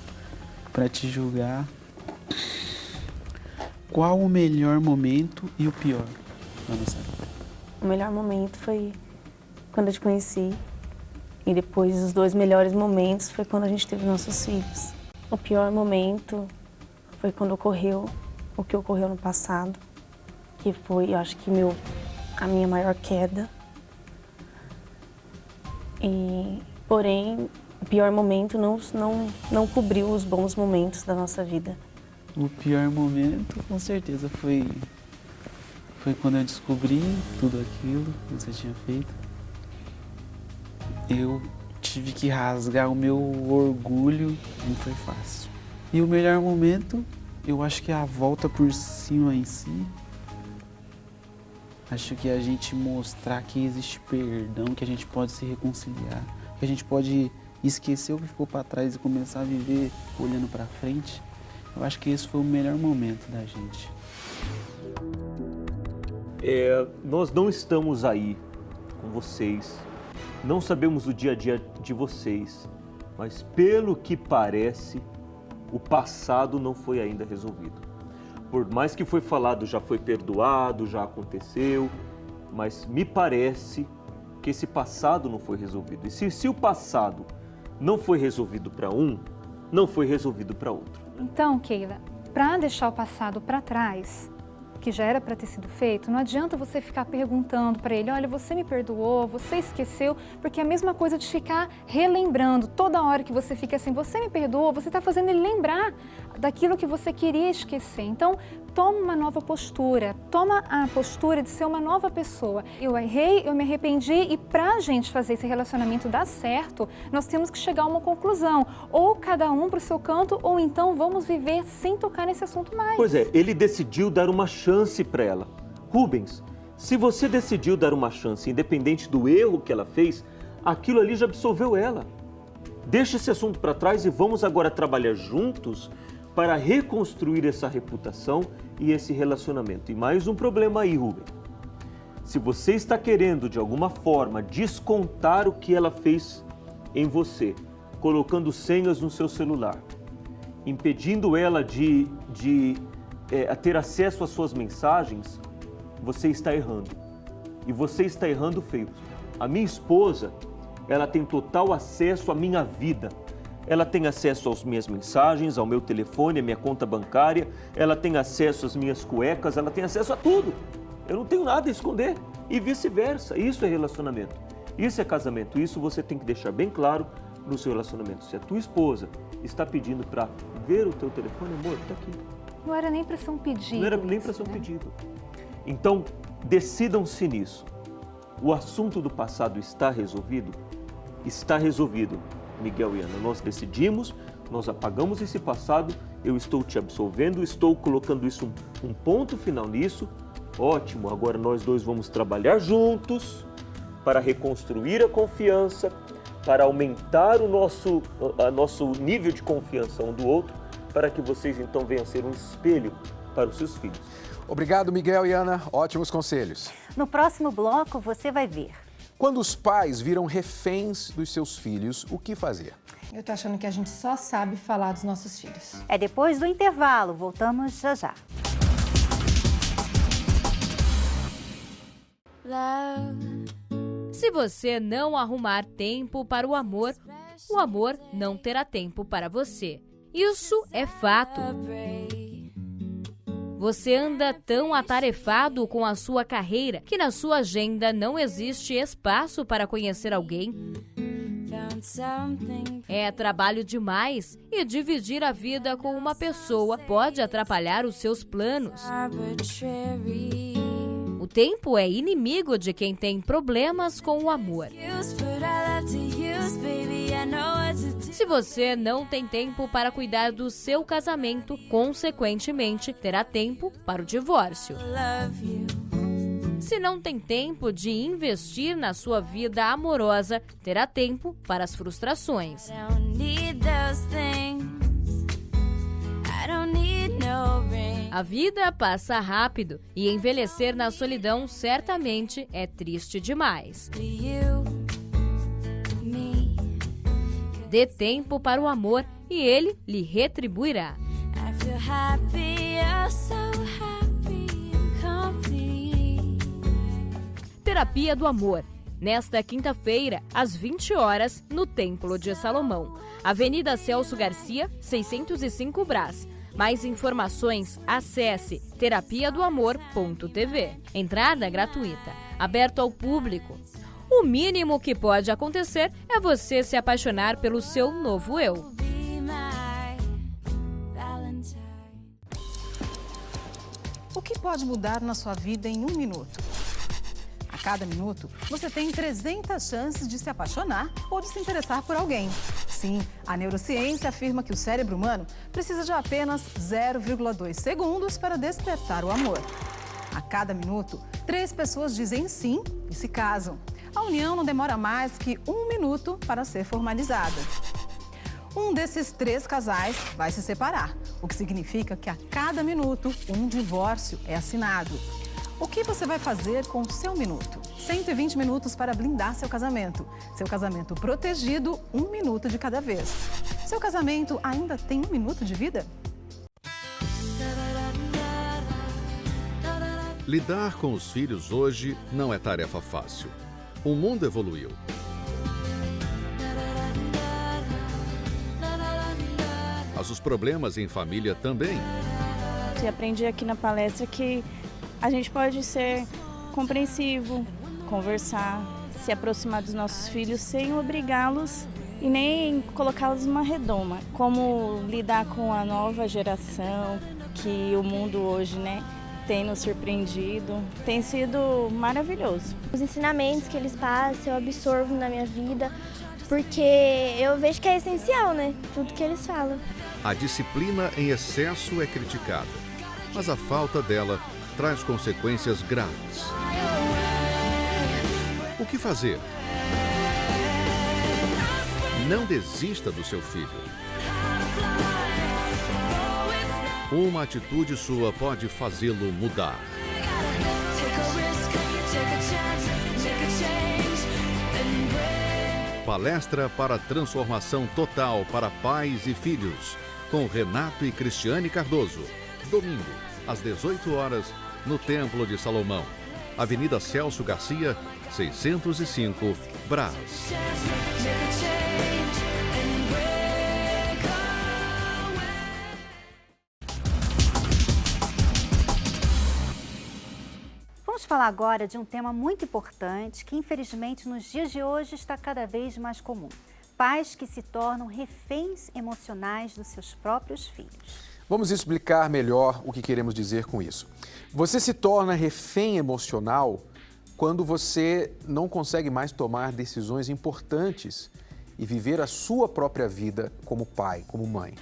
para te julgar? Qual o melhor momento e o pior? Vamos saber. O melhor momento foi quando eu te conheci. E depois os 2 melhores momentos foi quando a gente teve nossos filhos. O pior momento foi quando ocorreu o que ocorreu no passado, que foi, eu acho que a minha maior queda. Porém, o pior momento não cobriu os bons momentos da nossa vida. O pior momento, com certeza, foi quando eu descobri tudo aquilo que você tinha feito. Eu tive que rasgar o meu orgulho, não foi fácil. E o melhor momento, eu acho que é a volta por cima em si. Acho que a gente mostrar que existe perdão, que a gente pode se reconciliar, que a gente pode esquecer o que ficou para trás e começar a viver olhando para frente. Eu acho que esse foi o melhor momento da gente. Nós não estamos aí com vocês, não sabemos o dia a dia de vocês, mas pelo que parece, o passado não foi ainda resolvido. Por mais que foi falado, já foi perdoado, já aconteceu, mas me parece que esse passado não foi resolvido. E se o passado não foi resolvido para um, não foi resolvido para outro. Então, Keila, para deixar o passado para trás, que já era para ter sido feito, não adianta você ficar perguntando para ele, olha, você me perdoou, você esqueceu, porque é a mesma coisa de ficar relembrando. Toda hora que você fica assim, você me perdoou, você está fazendo ele lembrar daquilo que você queria esquecer. Então, toma uma nova postura, toma a postura de ser uma nova pessoa. Eu errei, eu me arrependi e para a gente fazer esse relacionamento dar certo, nós temos que chegar a uma conclusão. Ou cada um para o seu canto, ou então vamos viver sem tocar nesse assunto mais. Pois é, ele decidiu dar uma chance para ela. Rubens, se você decidiu dar uma chance, independente do erro que ela fez, aquilo ali já absolveu ela. Deixa esse assunto para trás e vamos agora trabalhar juntos para reconstruir essa reputação e esse relacionamento. E mais um problema aí, Rubem. Se você está querendo, de alguma forma, descontar o que ela fez em você, colocando senhas no seu celular, impedindo ela de ter acesso às suas mensagens, você está errando. E você está errando feio. A minha esposa, ela tem total acesso à minha vida. Ela tem acesso às minhas mensagens, ao meu telefone, à minha conta bancária, ela tem acesso às minhas cuecas, ela tem acesso a tudo. Eu não tenho nada a esconder. E vice-versa. Isso é relacionamento. Isso é casamento. Isso você tem que deixar bem claro no seu relacionamento. Se a tua esposa está pedindo para ver o teu telefone, amor, está aqui. Não era nem para ser um pedido. Não era nem para ser um pedido. Então, decidam-se nisso. O assunto do passado está resolvido? Está resolvido, Miguel e Ana. Nós decidimos, nós apagamos esse passado, eu estou te absolvendo, estou colocando isso um ponto final nisso. Ótimo, agora nós dois vamos trabalhar juntos para reconstruir a confiança, para aumentar o nosso nível de confiança um do outro, para que vocês então venham a ser um espelho para os seus filhos. Obrigado, Miguel e Ana. Ótimos conselhos. No próximo bloco, você vai ver. Quando os pais viram reféns dos seus filhos, o que fazer? Eu tô achando que a gente só sabe falar dos nossos filhos. É depois do intervalo, voltamos já já. Se você não arrumar tempo para o amor não terá tempo para você. Isso é fato. Você anda tão atarefado com a sua carreira que na sua agenda não existe espaço para conhecer alguém. É trabalho demais e dividir a vida com uma pessoa pode atrapalhar os seus planos. O tempo é inimigo de quem tem problemas com o amor. Se você não tem tempo para cuidar do seu casamento, consequentemente, terá tempo para o divórcio. Se não tem tempo de investir na sua vida amorosa, terá tempo para as frustrações. A vida passa rápido e envelhecer na solidão certamente é triste demais. Dê tempo para o amor e ele lhe retribuirá. Terapia do Amor. Nesta quinta-feira, às 20 horas, no Templo de Salomão. Avenida Celso Garcia, 605 Brás. Mais informações, acesse terapiadoamor.tv. Entrada gratuita, aberto ao público. O mínimo que pode acontecer é você se apaixonar pelo seu novo eu. O que pode mudar na sua vida em 1 minuto? A cada minuto, você tem 300 chances de se apaixonar ou de se interessar por alguém. Sim, a neurociência afirma que o cérebro humano precisa de apenas 0,2 segundos para despertar o amor. A cada minuto, 3 pessoas dizem sim e se casam. A união não demora mais que 1 minuto para ser formalizada. Um desses 3 casais vai se separar, o que significa que a cada minuto um divórcio é assinado. O que você vai fazer com o seu minuto? 120 minutos para blindar seu casamento. Seu casamento protegido, 1 minuto de cada vez. Seu casamento ainda tem 1 minuto de vida? Lidar com os filhos hoje não é tarefa fácil. O mundo evoluiu. Mas os problemas em família também. Eu aprendi aqui na palestra que a gente pode ser compreensivo, conversar, se aproximar dos nossos filhos sem obrigá-los e nem colocá-los numa redoma. Como lidar com a nova geração, que o mundo hoje, tem nos surpreendido, tem sido maravilhoso. Os ensinamentos que eles passam, eu absorvo na minha vida, porque eu vejo que é essencial, tudo que eles falam. A disciplina em excesso é criticada, mas a falta dela traz consequências graves. O que fazer? Não desista do seu filho. Uma atitude sua pode fazê-lo mudar. Palestra para transformação total para pais e filhos, com Renato e Cristiane Cardoso. Domingo, às 18 horas, no Templo de Salomão. Avenida Celso Garcia, 605, Brás. Vamos falar agora de um tema muito importante que, infelizmente, nos dias de hoje está cada vez mais comum. Pais que se tornam reféns emocionais dos seus próprios filhos. Vamos explicar melhor o que queremos dizer com isso. Você se torna refém emocional quando você não consegue mais tomar decisões importantes e viver a sua própria vida como pai, como mãe.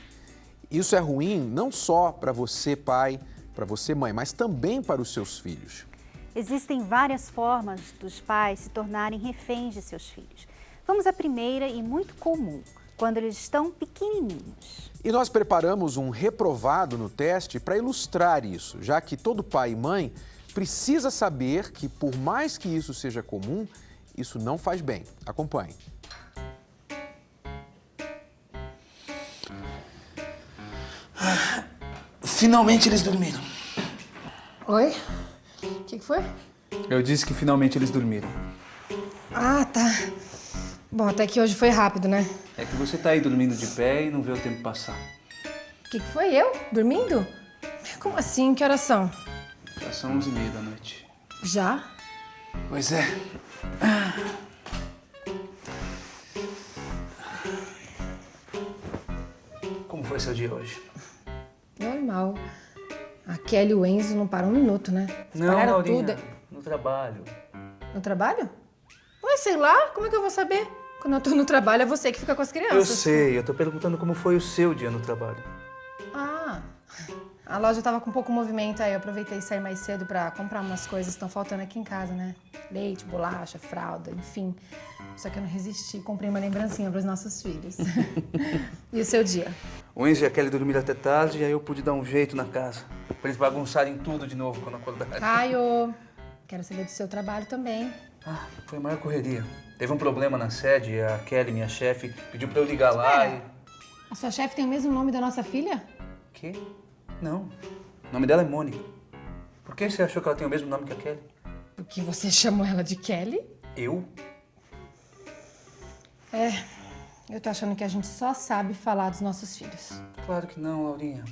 Isso é ruim não só para você, pai, para você, mãe, mas também para os seus filhos. Existem várias formas dos pais se tornarem reféns de seus filhos. Vamos à primeira e muito comum, quando eles estão pequenininhos. E nós preparamos um reprovado no teste para ilustrar isso, já que todo pai e mãe precisa saber que, por mais que isso seja comum, Isso não faz bem. Acompanhe. Finalmente eles dormiram. Oi? O que foi? Eu disse que finalmente eles dormiram. Ah, tá. Bom, até que hoje foi rápido, né? É que você tá aí dormindo de pé e não vê o tempo passar. O que foi? Eu? Dormindo? Como assim? Que horas são? Já são 11h30 da noite. Já? Pois é. Como foi seu dia hoje? Normal. A Kelly e o Enzo não param um minuto, né? Eles Não, pararam Laurinha, tudo. no trabalho. No trabalho? Ué, sei lá, como é que eu vou saber? Quando eu tô no trabalho, é você que fica com as Eu crianças. sei, eu tô perguntando como foi o seu dia no trabalho. Ah, a loja tava com pouco movimento, aí eu aproveitei e saí mais cedo pra comprar umas coisas que estão faltando aqui em casa, né? Leite, bolacha, fralda, enfim. Só que eu não resisti, comprei uma lembrancinha pros nossos filhos. E o seu dia? O Enzo e a Kelly dormiram até tarde e aí eu pude dar um jeito na casa. Pra eles bagunçarem tudo de novo quando acordarem. Caio, quero saber do seu trabalho também. Ah, foi a maior correria. Teve um problema na sede e a Kelly, minha chefe, pediu pra eu ligar lá e... A sua chefe tem o mesmo nome da nossa filha? Quê? Não. O nome dela é Mônica. Por que você achou que ela tem o mesmo nome que a Kelly? Porque você chamou ela de Kelly? Eu? É, eu tô achando que a gente só sabe falar dos nossos filhos. Claro que não, Laurinha.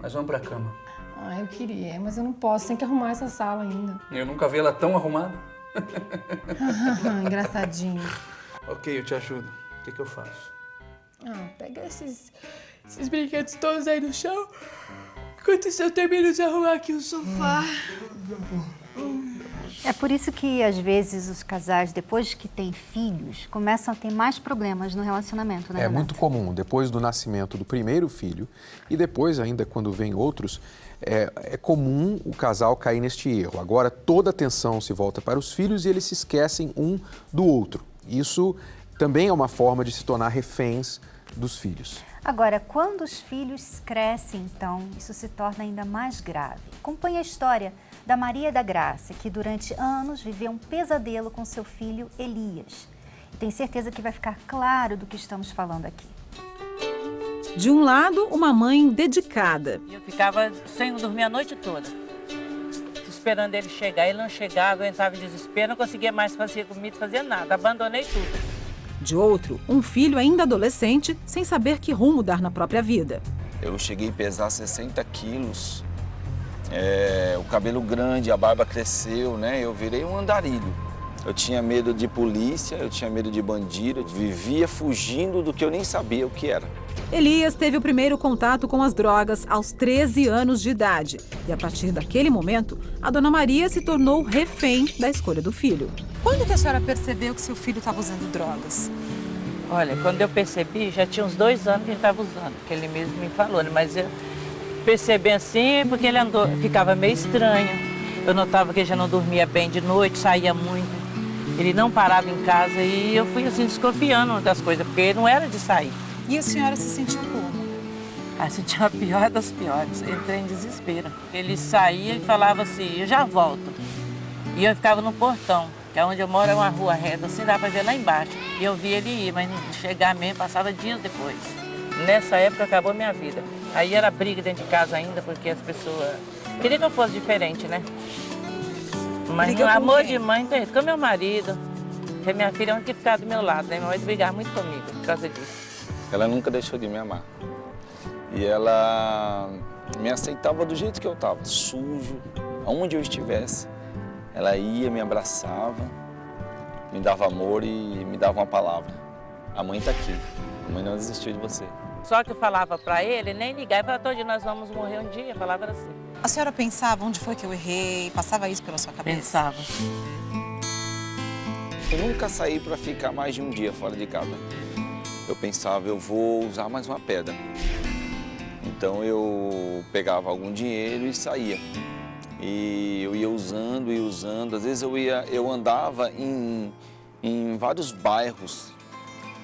Mas vamos pra cama. Ah, eu queria, mas eu não posso, tem que arrumar essa sala ainda. Eu nunca vi ela tão arrumada. Engraçadinho. Ok, eu te ajudo. O que eu faço? Ah, pega esses brinquedos todos aí no chão, enquanto eu termino de arrumar aqui o sofá. É por isso que, às vezes, os casais, depois que têm filhos, começam a ter mais problemas no relacionamento, né, É Renato? muito comum, depois do nascimento do primeiro filho e depois ainda quando vem outros, é comum o casal cair neste erro. Agora toda a atenção se volta para os filhos e eles se esquecem um do outro. Isso também é uma forma de se tornar reféns dos filhos. Agora, quando os filhos crescem, então, isso se torna ainda mais grave. Acompanhe a história da Maria da Graça, que durante anos viveu um pesadelo com seu filho Elias. Tenho certeza que vai ficar claro do que estamos falando aqui. De um lado, uma mãe dedicada. Eu ficava sem dormir a noite toda, esperando ele chegar. Ele não chegava, eu entrava em desespero, não conseguia mais fazer comida, fazer nada, abandonei tudo. De outro, um filho ainda adolescente, sem saber que rumo dar na própria vida. Eu cheguei a pesar 60 quilos, o cabelo grande, a barba cresceu, né? Eu virei um andarilho. Eu tinha medo de polícia, eu tinha medo de bandido, eu vivia fugindo do que eu nem sabia o que era. Elias teve o primeiro contato com as drogas aos 13 anos de idade. E a partir daquele momento, a dona Maria se tornou refém da escolha do filho. Quando que a senhora percebeu que seu filho estava usando drogas? Olha, quando eu percebi, já tinha uns 2 anos que ele estava usando, que ele mesmo me falou, né? Mas eu percebi assim porque ele ficava meio estranho. Eu notava que ele já não dormia bem de noite, saía muito. Ele não parava em casa e eu fui assim desconfiando das coisas, porque ele não era de sair. E a senhora se sentiu como? Ah, senti a pior das piores. Eu entrei em desespero. Ele saía e falava assim, eu já volto. E eu ficava no portão, que é onde eu moro, é uma rua reta, assim dá pra ver lá embaixo. E eu via ele ir, mas não chegar mesmo, passava dias depois. Nessa época acabou minha vida. Aí era briga dentro de casa ainda, porque as pessoas queriam que eu fosse diferente, né? Mas o amor de mãe tem com meu marido, porque minha filha é a única que ficava do meu lado, né? Minha mãe brigava muito comigo por causa disso. Ela nunca deixou de me amar. E ela me aceitava do jeito que eu estava, sujo, aonde eu estivesse. Ela ia, me abraçava, me dava amor e me dava uma palavra. A mãe está aqui, a mãe não desistiu de você. Só que eu falava pra ele, nem ligar, e falava, todo dia nós vamos morrer um dia, falava assim. A senhora pensava onde foi que eu errei? Passava isso pela sua cabeça? Pensava. Eu nunca saí para ficar mais de um dia fora de casa. Eu pensava, eu vou usar mais uma pedra. Então eu pegava algum dinheiro e saía. E eu ia usando e usando. Às vezes eu andava em vários bairros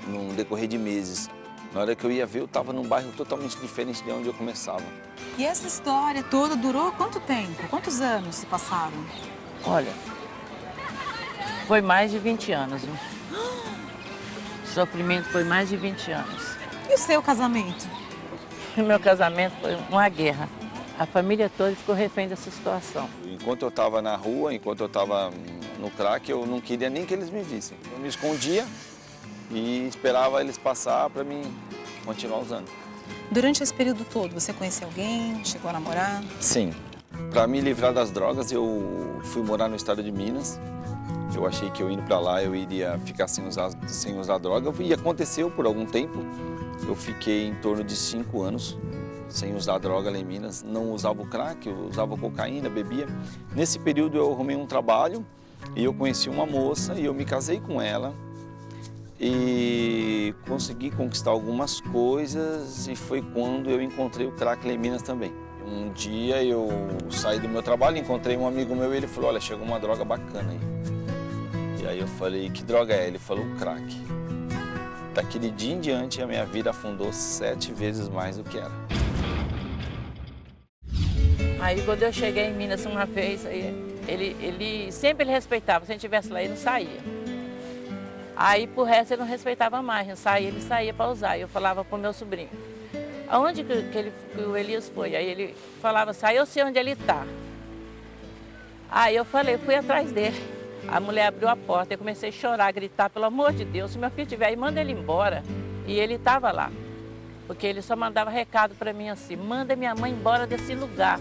no decorrer de meses. Na hora que eu ia ver, eu estava num bairro totalmente diferente de onde eu começava. E essa história toda durou quanto tempo? Quantos anos se passaram? Olha, Foi mais de 20 anos, viu? O sofrimento foi mais de 20 anos. E o seu casamento? O meu casamento foi uma guerra. A família toda ficou refém dessa situação. Enquanto eu estava na rua, enquanto eu estava no crack, eu não queria nem que eles me vissem. Eu me escondia e esperava eles passar para mim continuar usando. Durante esse período todo, você conheceu alguém? Chegou a namorar? Sim. Para me livrar das drogas, eu fui morar no estado de Minas. Eu achei que eu indo para lá eu iria ficar sem usar droga. E aconteceu por algum tempo. Eu fiquei em torno de 5 anos sem usar droga lá em Minas. Não usava o crack, eu usava cocaína, bebia. Nesse período eu arrumei um trabalho e eu conheci uma moça e eu me casei com ela. E consegui conquistar algumas coisas e foi quando eu encontrei o crack lá em Minas também. Um dia eu saí do meu trabalho, encontrei um amigo meu e ele falou, olha, chegou uma droga bacana aí. E aí eu falei, que droga é? Ele falou, crack. Daquele dia em diante a minha vida afundou 7 vezes mais do que era. Aí quando eu cheguei em Minas uma vez, ele sempre respeitava, se a gente estivesse lá ele não saía. Aí, por resto, ele não respeitava mais, ele saía para usar. E eu falava para o meu sobrinho, aonde que o Elias foi? Aí ele falava assim, eu sei onde ele está. Aí eu fui atrás dele. A mulher abriu a porta, eu comecei a chorar, a gritar, pelo amor de Deus, se meu filho estiver aí, manda ele embora. E ele estava lá, porque ele só mandava recado para mim assim, manda minha mãe embora desse lugar.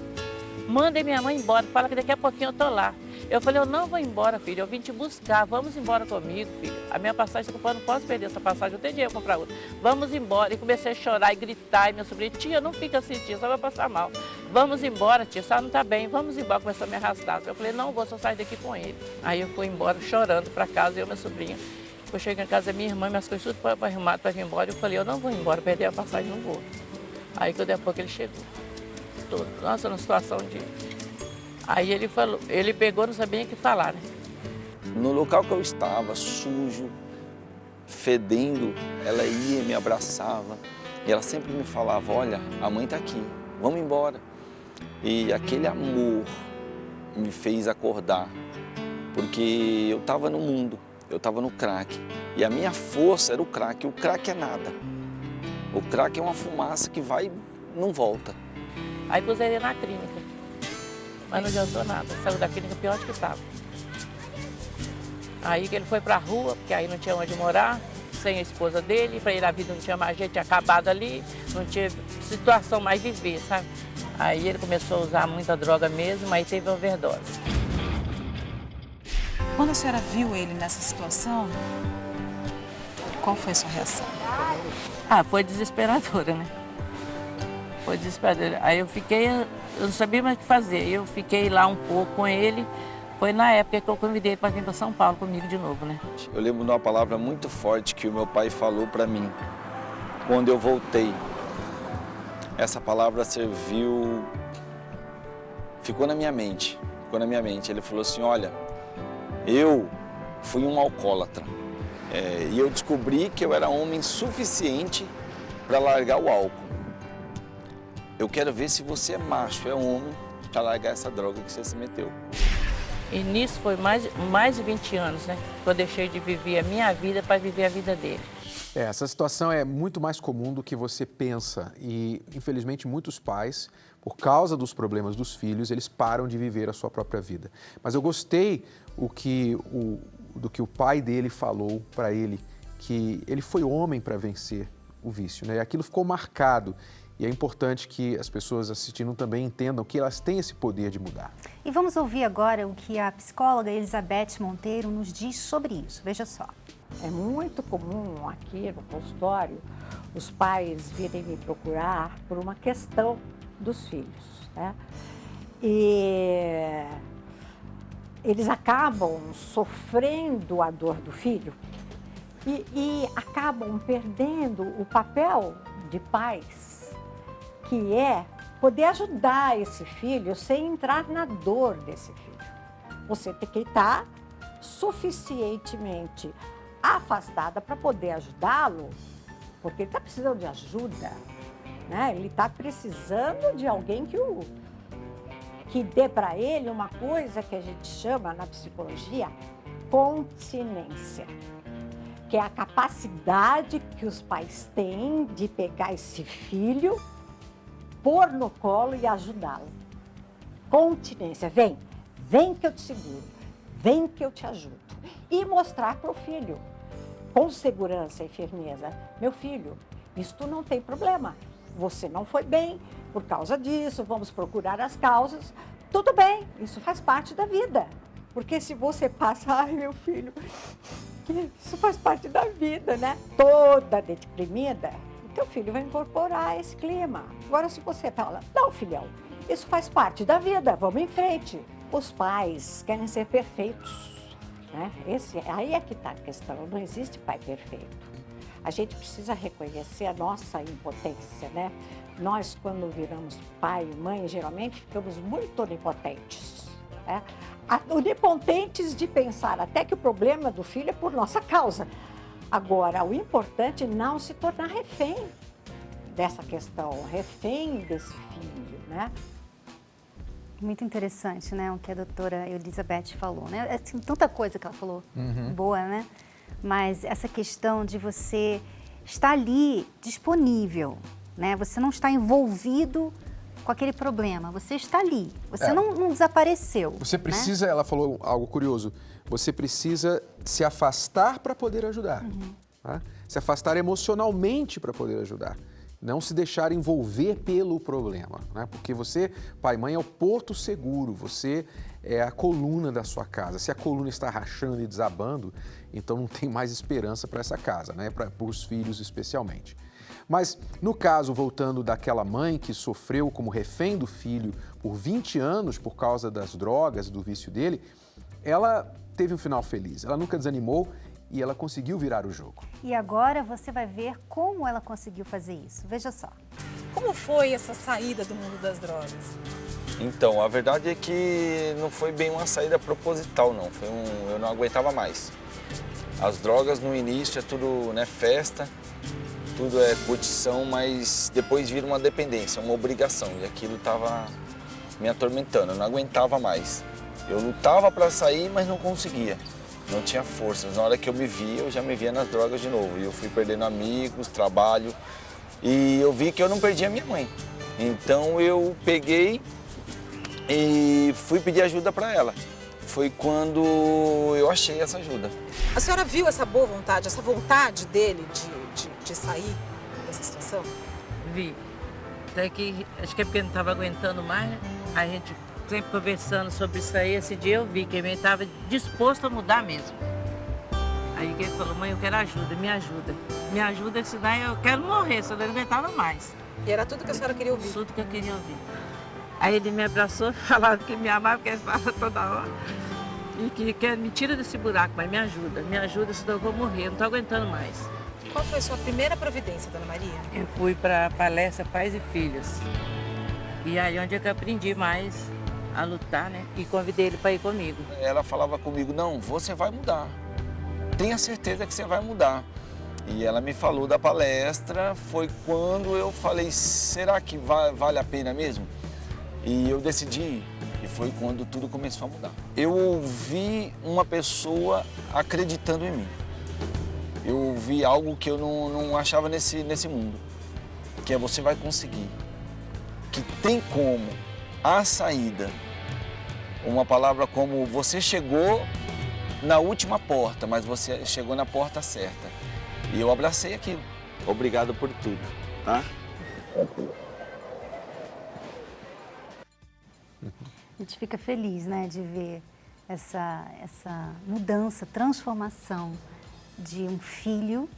Manda minha mãe embora, fala que daqui a pouquinho eu tô lá. Eu falei, eu não vou embora, filho, eu vim te buscar, vamos embora comigo, filho. A minha passagem, eu não posso perder essa passagem, eu tenho dinheiro para comprar outra. Vamos embora. E comecei a chorar e gritar, e meu sobrinho, tia, não fica assim, tia, só vai passar mal. Vamos embora, tia, só não tá bem, vamos embora. Começou a me arrastar. Eu falei, não vou, só sair daqui com ele. Aí eu fui embora chorando para casa, eu e meu sobrinho. Eu cheguei em casa da minha irmã, minhas coisas tudo para arrumar para vir embora. Eu falei, eu não vou embora, perder a passagem, não vou. Aí que daqui a pouco ele chegou. Nossa, numa situação de... Aí ele falou, ele pegou, não sabia o que falar, né? No local que eu estava, sujo, fedendo, ela ia e me abraçava. E ela sempre me falava, olha, a mãe está aqui, vamos embora. E aquele amor me fez acordar, porque eu estava no mundo, eu estava no crack. E a minha força era o crack. O crack é nada. O crack é uma fumaça que vai e não volta. Aí pus ele na clínica, mas não adiantou nada. Saiu da clínica pior do que estava. Aí que ele foi para a rua, porque aí não tinha onde morar, sem a esposa dele. Para ele a vida não tinha mais jeito, tinha acabado ali, não tinha situação mais de viver, sabe? Aí ele começou a usar muita droga mesmo, aí teve overdose. Quando a senhora viu ele nessa situação, qual foi a sua reação? Ah, foi desesperadora, né? Foi desesperadora. Aí eu não sabia mais o que fazer. Eu fiquei lá um pouco com ele. Foi na época que eu convidei ele para vir para São Paulo comigo de novo, né? Eu lembro de uma palavra muito forte que o meu pai falou para mim quando eu voltei. Essa palavra serviu, ficou na minha mente, Ele falou assim, olha, eu fui um alcoólatra e eu descobri que eu era homem suficiente para largar o álcool. Eu quero ver se você é macho, é homem, para largar essa droga que você se meteu. E nisso foi mais de 20 anos, né? Que eu deixei de viver a minha vida para viver a vida dele. Essa situação é muito mais comum do que você pensa e, infelizmente, muitos pais, por causa dos problemas dos filhos, eles param de viver a sua própria vida. Mas eu gostei do que o pai dele falou para ele, que ele foi homem para vencer o vício, né? E aquilo ficou marcado. E é importante que as pessoas assistindo também entendam que elas têm esse poder de mudar. E vamos ouvir agora o que a psicóloga Elizabeth Monteiro nos diz sobre isso. Veja só. É muito comum aqui no consultório os pais virem me procurar por uma questão dos filhos, né? E eles acabam sofrendo a dor do filho e acabam perdendo o papel de pais, que é poder ajudar esse filho sem entrar na dor desse filho. Você tem que estar suficientemente afastada para poder ajudá-lo, porque ele está precisando de ajuda, né? Ele está precisando de alguém que dê para ele uma coisa que a gente chama na psicologia continência, que é a capacidade que os pais têm de pegar esse filho, pôr no colo e ajudá-lo. Continência, vem que eu te seguro, vem que eu te ajudo. E mostrar para o filho, com segurança e firmeza, meu filho, isto não tem problema, você não foi bem por causa disso, vamos procurar as causas, tudo bem, isso faz parte da vida. Porque se você passa, ai meu filho, isso faz parte da vida, né? Toda deprimida, o teu filho vai incorporar esse clima. Agora se você fala, não filhão, isso faz parte da vida, vamos em frente. Os pais querem ser perfeitos, né? Aí é que está a questão, não existe pai perfeito. A gente precisa reconhecer a nossa impotência, né? Nós, quando viramos pai e mãe, geralmente ficamos muito onipotentes, né? Onipotentes de pensar até que o problema do filho é por nossa causa. Agora, o importante é não se tornar refém dessa questão, refém desse filho, né? Muito interessante, né, o que a doutora Elizabeth falou, né? Assim, tanta coisa que ela falou, boa, né? Mas essa questão de você estar ali disponível, né? Você não está envolvido com aquele problema, você está ali, você não desapareceu. Você precisa, né? Ela falou algo curioso, você precisa se afastar para poder ajudar, tá? Se afastar emocionalmente para poder ajudar. Não se deixar envolver pelo problema, né? Porque você, pai e mãe, é o porto seguro, você é a coluna da sua casa. Se a coluna está rachando e desabando, então não tem mais esperança para essa casa, né? Para os filhos especialmente. Mas no caso, voltando daquela mãe que sofreu como refém do filho por 20 anos por causa das drogas, do vício dele, ela teve um final feliz, ela nunca desanimou e ela conseguiu virar o jogo. E agora você vai ver como ela conseguiu fazer isso. Veja só. Como foi essa saída do mundo das drogas? Então, a verdade é que não foi bem uma saída proposital, não. Eu não aguentava mais. As drogas no início é tudo, né, festa, tudo é curtição, mas depois vira uma dependência, uma obrigação. E aquilo estava me atormentando, eu não aguentava mais. Eu lutava para sair, mas não conseguia. Não tinha forças. Na hora que eu me via, eu já me via nas drogas de novo. E eu fui perdendo amigos, trabalho. E eu vi que eu não perdia minha mãe. Então eu peguei e fui pedir ajuda para ela. Foi quando eu achei essa ajuda. A senhora viu essa boa vontade, essa vontade dele de sair dessa situação? Vi. Até que, acho que é porque não estava aguentando mais, né? A gente sempre conversando sobre isso aí, esse dia eu vi que ele estava disposto a mudar mesmo. Aí ele falou, mãe, eu quero ajuda, me ajuda. Me ajuda, que senão eu quero morrer, senão eu não aguentava mais. E era tudo que a senhora queria ouvir? Tudo que eu queria ouvir. Aí ele me abraçou, falava que me amava, que ele falava toda hora. E que me tira desse buraco, mas me ajuda, senão eu vou morrer, eu não estou aguentando mais. Qual foi a sua primeira providência, dona Maria? Eu fui para a palestra Pais e Filhos. E aí onde é que eu aprendi mais a lutar, né? E convidei ele para ir comigo. Ela falava comigo, não, você vai mudar. Tenha certeza que você vai mudar. E ela me falou da palestra, foi quando eu falei, será que vale a pena mesmo? E eu decidi ir. E foi quando tudo começou a mudar. Eu ouvi uma pessoa acreditando em mim. Eu ouvi algo que eu não achava nesse mundo. Que é você vai conseguir. Que tem como a saída. Uma palavra como você chegou na última porta, mas você chegou na porta certa. E eu abracei aquilo. Obrigado por tudo, tá? A gente fica feliz, né, de ver essa mudança, transformação de um filho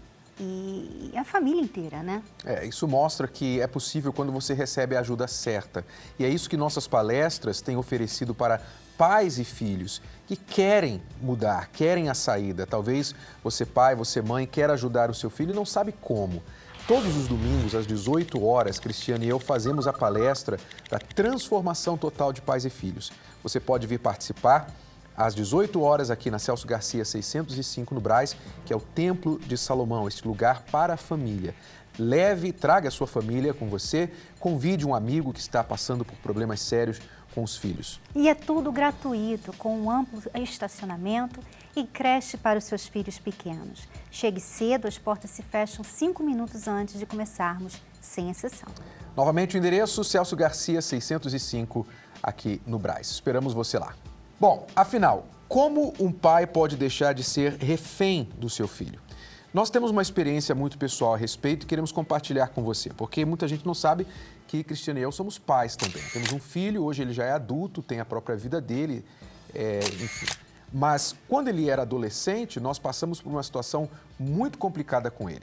e a família inteira, né? Isso mostra que é possível quando você recebe a ajuda certa. E é isso que nossas palestras têm oferecido para pais e filhos que querem mudar, querem a saída. Talvez você pai, você mãe, quer ajudar o seu filho e não sabe como. Todos os domingos, às 18 horas, Cristiane e eu fazemos a palestra da transformação total de pais e filhos. Você pode vir participar às 18 horas aqui na Celso Garcia 605 no Brás, que é o Templo de Salomão, este lugar para a família. Leve, traga a sua família com você, convide um amigo que está passando por problemas sérios com os filhos. E é tudo gratuito, com um amplo estacionamento e creche para os seus filhos pequenos. Chegue cedo, as portas se fecham 5 minutos antes de começarmos, sem exceção. Novamente o endereço, Celso Garcia 605, aqui no Brás. Esperamos você lá. Bom, afinal, como um pai pode deixar de ser refém do seu filho? Nós temos uma experiência muito pessoal a respeito e queremos compartilhar com você, porque muita gente não sabe que Cristiano e eu somos pais também. Temos um filho, hoje ele já é adulto, tem a própria vida dele, enfim. Mas quando ele era adolescente, nós passamos por uma situação muito complicada com ele.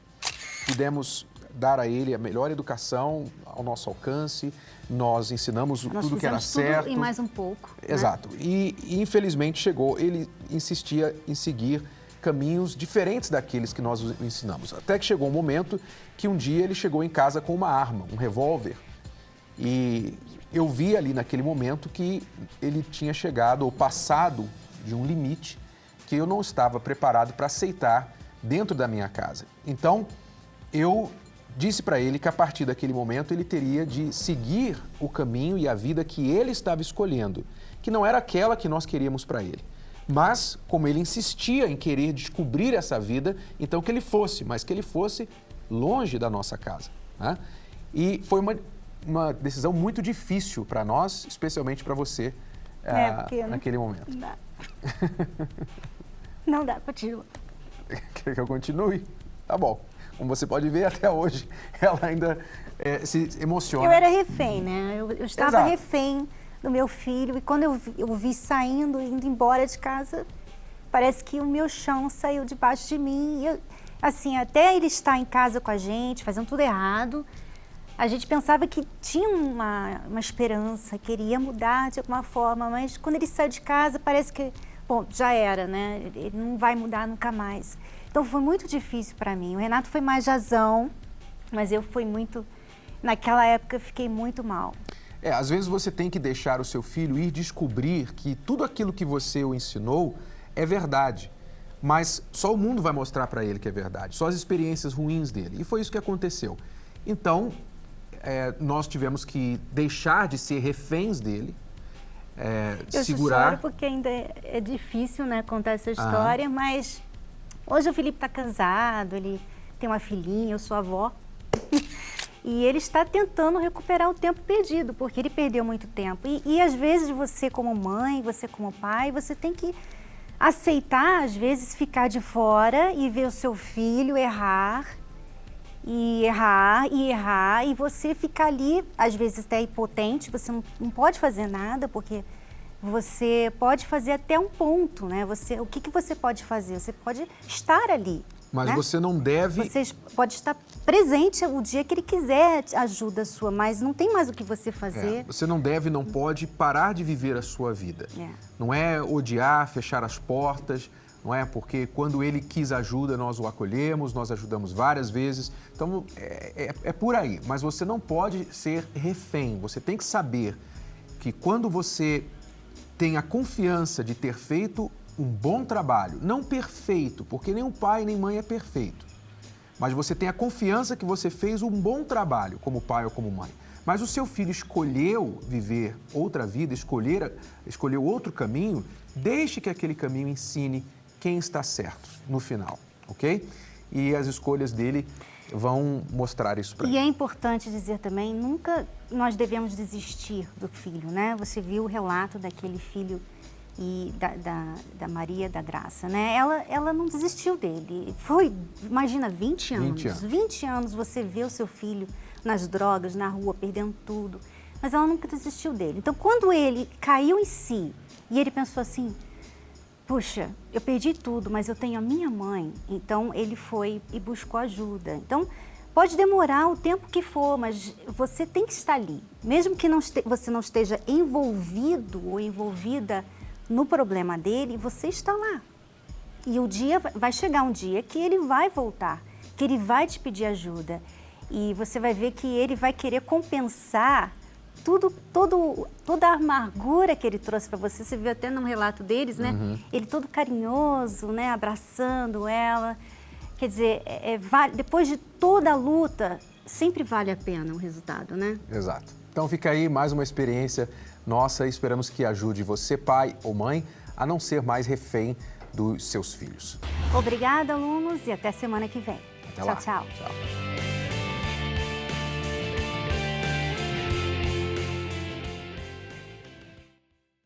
Pudemos dar a ele a melhor educação ao nosso alcance, nós ensinamos tudo que era certo. Tudo e mais um pouco. Exato. Né? E infelizmente chegou, ele insistia em seguir caminhos diferentes daqueles que nós ensinamos. Até que chegou um momento que um dia ele chegou em casa com uma arma, um revólver. E eu vi ali naquele momento que ele tinha chegado ou passado de um limite que eu não estava preparado para aceitar dentro da minha casa. Então, eu disse para ele que a partir daquele momento ele teria de seguir o caminho e a vida que ele estava escolhendo, que não era aquela que nós queríamos para ele. Mas, como ele insistia em querer descobrir essa vida, então que ele fosse, mas que ele fosse longe da nossa casa. Né? E foi uma decisão muito difícil para nós, especialmente para você, naquele momento. Não dá. Não dá, continua. Quer que eu continue? Tá bom. Como você pode ver, até hoje, ela ainda se emociona. Eu era refém, né? Eu estava Exato. refém do meu filho e quando eu vi saindo, indo embora de casa, parece que o meu chão saiu debaixo de mim. E assim, até ele estar em casa com a gente, fazendo tudo errado, a gente pensava que tinha uma esperança, queria mudar de alguma forma, mas quando ele saiu de casa, parece que, bom, já era, né? Ele não vai mudar nunca mais. Então foi muito difícil para mim. O Renato foi mais jazão, mas eu fui muito... Naquela época eu fiquei muito mal. Às vezes você tem que deixar o seu filho ir descobrir que tudo aquilo que você o ensinou é verdade. Mas só o mundo vai mostrar para ele que é verdade, só as experiências ruins dele. E foi isso que aconteceu. Então, nós tivemos que deixar de ser reféns dele, segurar... Eu choro porque ainda é difícil, né, contar essa história, mas hoje o Felipe está casado, ele tem uma filhinha, eu sou avó. E ele está tentando recuperar o tempo perdido, porque ele perdeu muito tempo. E às vezes você como mãe, você como pai, você tem que aceitar, às vezes, ficar de fora e ver o seu filho errar, e você ficar ali, às vezes até impotente, você não pode fazer nada, porque você pode fazer até um ponto, né? O que você pode fazer? Você pode estar ali. Mas né? você não deve... Você pode estar presente o dia que ele quiser ajuda sua, mas não tem mais o que você fazer. Você não deve, não pode parar de viver a sua vida. Não é odiar, fechar as portas, não é? Porque quando ele quis ajuda, nós o acolhemos, nós ajudamos várias vezes. Então, é por aí. Mas você não pode ser refém. Você tem que saber que quando você tem a confiança de ter feito um bom trabalho, não perfeito, porque nem pai nem mãe é perfeito, mas você tem a confiança que você fez um bom trabalho como pai ou como mãe, mas o seu filho escolheu viver outra vida, escolheu outro caminho, deixe que aquele caminho ensine quem está certo no final, ok? E as escolhas dele vão mostrar isso para ele. E é importante dizer também, nunca nós devemos desistir do filho, né? Você viu o relato daquele filho e da Maria da Graça, né? Ela não desistiu dele. Foi, imagina, 20 anos. 20 anos você vê o seu filho nas drogas, na rua, perdendo tudo. Mas ela nunca desistiu dele. Então, quando ele caiu em si e ele pensou assim, puxa, eu perdi tudo, mas eu tenho a minha mãe. Então, ele foi e buscou ajuda. Então, pode demorar o tempo que for, mas você tem que estar ali. Mesmo que você não esteja envolvido ou envolvida no problema dele, você está lá. E o dia vai chegar um dia que ele vai voltar, que ele vai te pedir ajuda. E você vai ver que ele vai querer compensar toda a amargura que ele trouxe para você. Você viu até no relato deles, né? Ele todo carinhoso, né? Abraçando ela. Quer dizer, depois de toda a luta, sempre vale a pena o resultado, né? Exato. Então fica aí mais uma experiência nossa e esperamos que ajude você, pai ou mãe, a não ser mais refém dos seus filhos. Obrigada, alunos, e até semana que vem. Até lá. Tchau, tchau. Tchau.